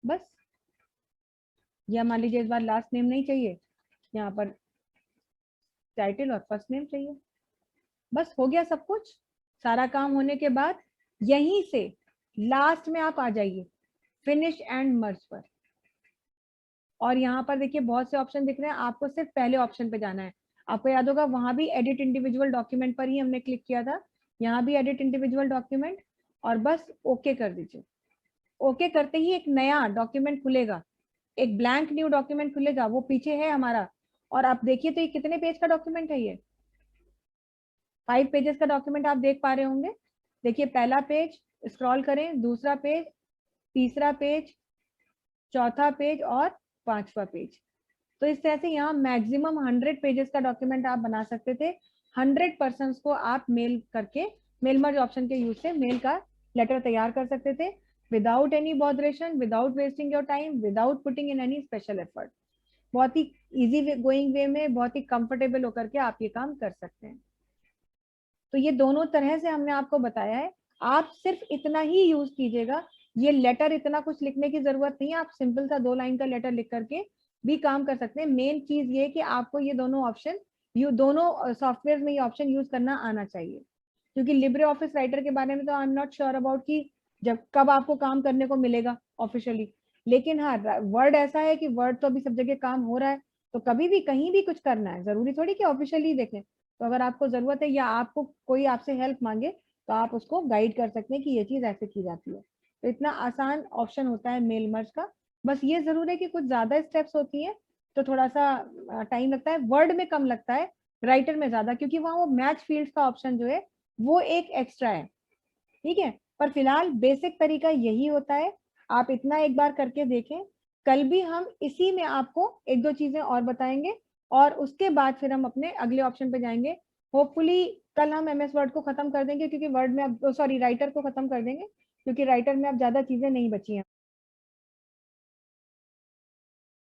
बस, या मान लीजिए इस बार लास्ट नेम नहीं चाहिए, यहाँ पर टाइटल और फर्स्ट नेम चाहिए। बस हो गया सब कुछ। सारा काम होने के बाद यहीं से लास्ट में आप आ जाइए फिनिश एंड मर्ज पर, और यहाँ पर देखिए बहुत से ऑप्शन दिख रहे हैं, आपको सिर्फ पहले ऑप्शन पे जाना है। आपको याद होगा वहां भी एडिट इंडिविजुअल डॉक्यूमेंट पर ही हमने क्लिक किया था, यहाँ भी एडिट इंडिविजुअल डॉक्यूमेंट, और बस ओके कर दीजिए। ओके करते ही एक नया डॉक्यूमेंट खुलेगा, एक ब्लैंक न्यू डॉक्यूमेंट खुलेगा, वो पीछे है हमारा। और आप देखिए तो ये कितने पेज का डॉक्यूमेंट है, ये 5 पेजेस का डॉक्यूमेंट आप देख पा रहे होंगे। देखिए पहला पेज, स्क्रॉल करें, दूसरा पेज, तीसरा पेज, चौथा पेज और पांचवा पेज। तो इस तरह से यहाँ मैक्सिमम 100 पेजेस का डॉक्यूमेंट आप बना सकते थे। 100 पर्सन्स को आप मेल करके, मेल मर्ज ऑप्शन के यूज से मेल का लेटर तैयार कर सकते थे, without any botheration, without wasting your time, without putting in any special effort. बहुत ही इजी गोइंग वे में, बहुत ही कंफर्टेबल होकर के आप ये काम कर सकते हैं। तो ये दोनों तरह से हमने आपको बताया है, आप सिर्फ इतना ही यूज कीजिएगा। ये लेटर इतना कुछ लिखने की जरूरत नहीं है, आप सिंपल सा 2 लाइन का लेटर लिख करके भी काम कर सकते हैं। मेन चीज ये कि आपको ये दोनों ऑप्शन, दोनों सॉफ्टवेयर में ये ऑप्शन यूज करना आना चाहिए, क्योंकि लिब्रे ऑफिस राइटर के बारे में तो I am not sure about कि जब कब आपको काम करने को मिलेगा ऑफिशियली, लेकिन हाँ वर्ड ऐसा है कि वर्ड तो अभी सब जगह काम हो रहा है, तो कभी भी कहीं भी कुछ करना है, जरूरी थोड़ी कि ऑफिशियली देखें। तो अगर आपको जरूरत है या आपको कोई आपसे हेल्प मांगे तो आप उसको गाइड कर सकते हैं कि ये चीज ऐसे की जाती है। तो इतना आसान ऑप्शन होता है मेल मर्ज का। बस ये जरूर है कि कुछ ज्यादा स्टेप्स होती है तो थोड़ा सा टाइम लगता है, वर्ड में कम लगता है, राइटर में ज्यादा, क्योंकि वहां वो मैच फील्ड का ऑप्शन जो है वो एक एक्स्ट्रा है। ठीक है, पर फिलहाल बेसिक तरीका यही होता है, आप इतना एक बार करके देखें। कल भी हम इसी में आपको 1-2 चीजें और बताएंगे, और उसके बाद फिर हम अपने अगले ऑप्शन पे जाएंगे। होपफुली कल हम MS वर्ड को खत्म कर देंगे, क्योंकि वर्ड में अब, सॉरी, राइटर को खत्म कर देंगे, क्योंकि राइटर में अब ज्यादा चीजें नहीं बची हैं।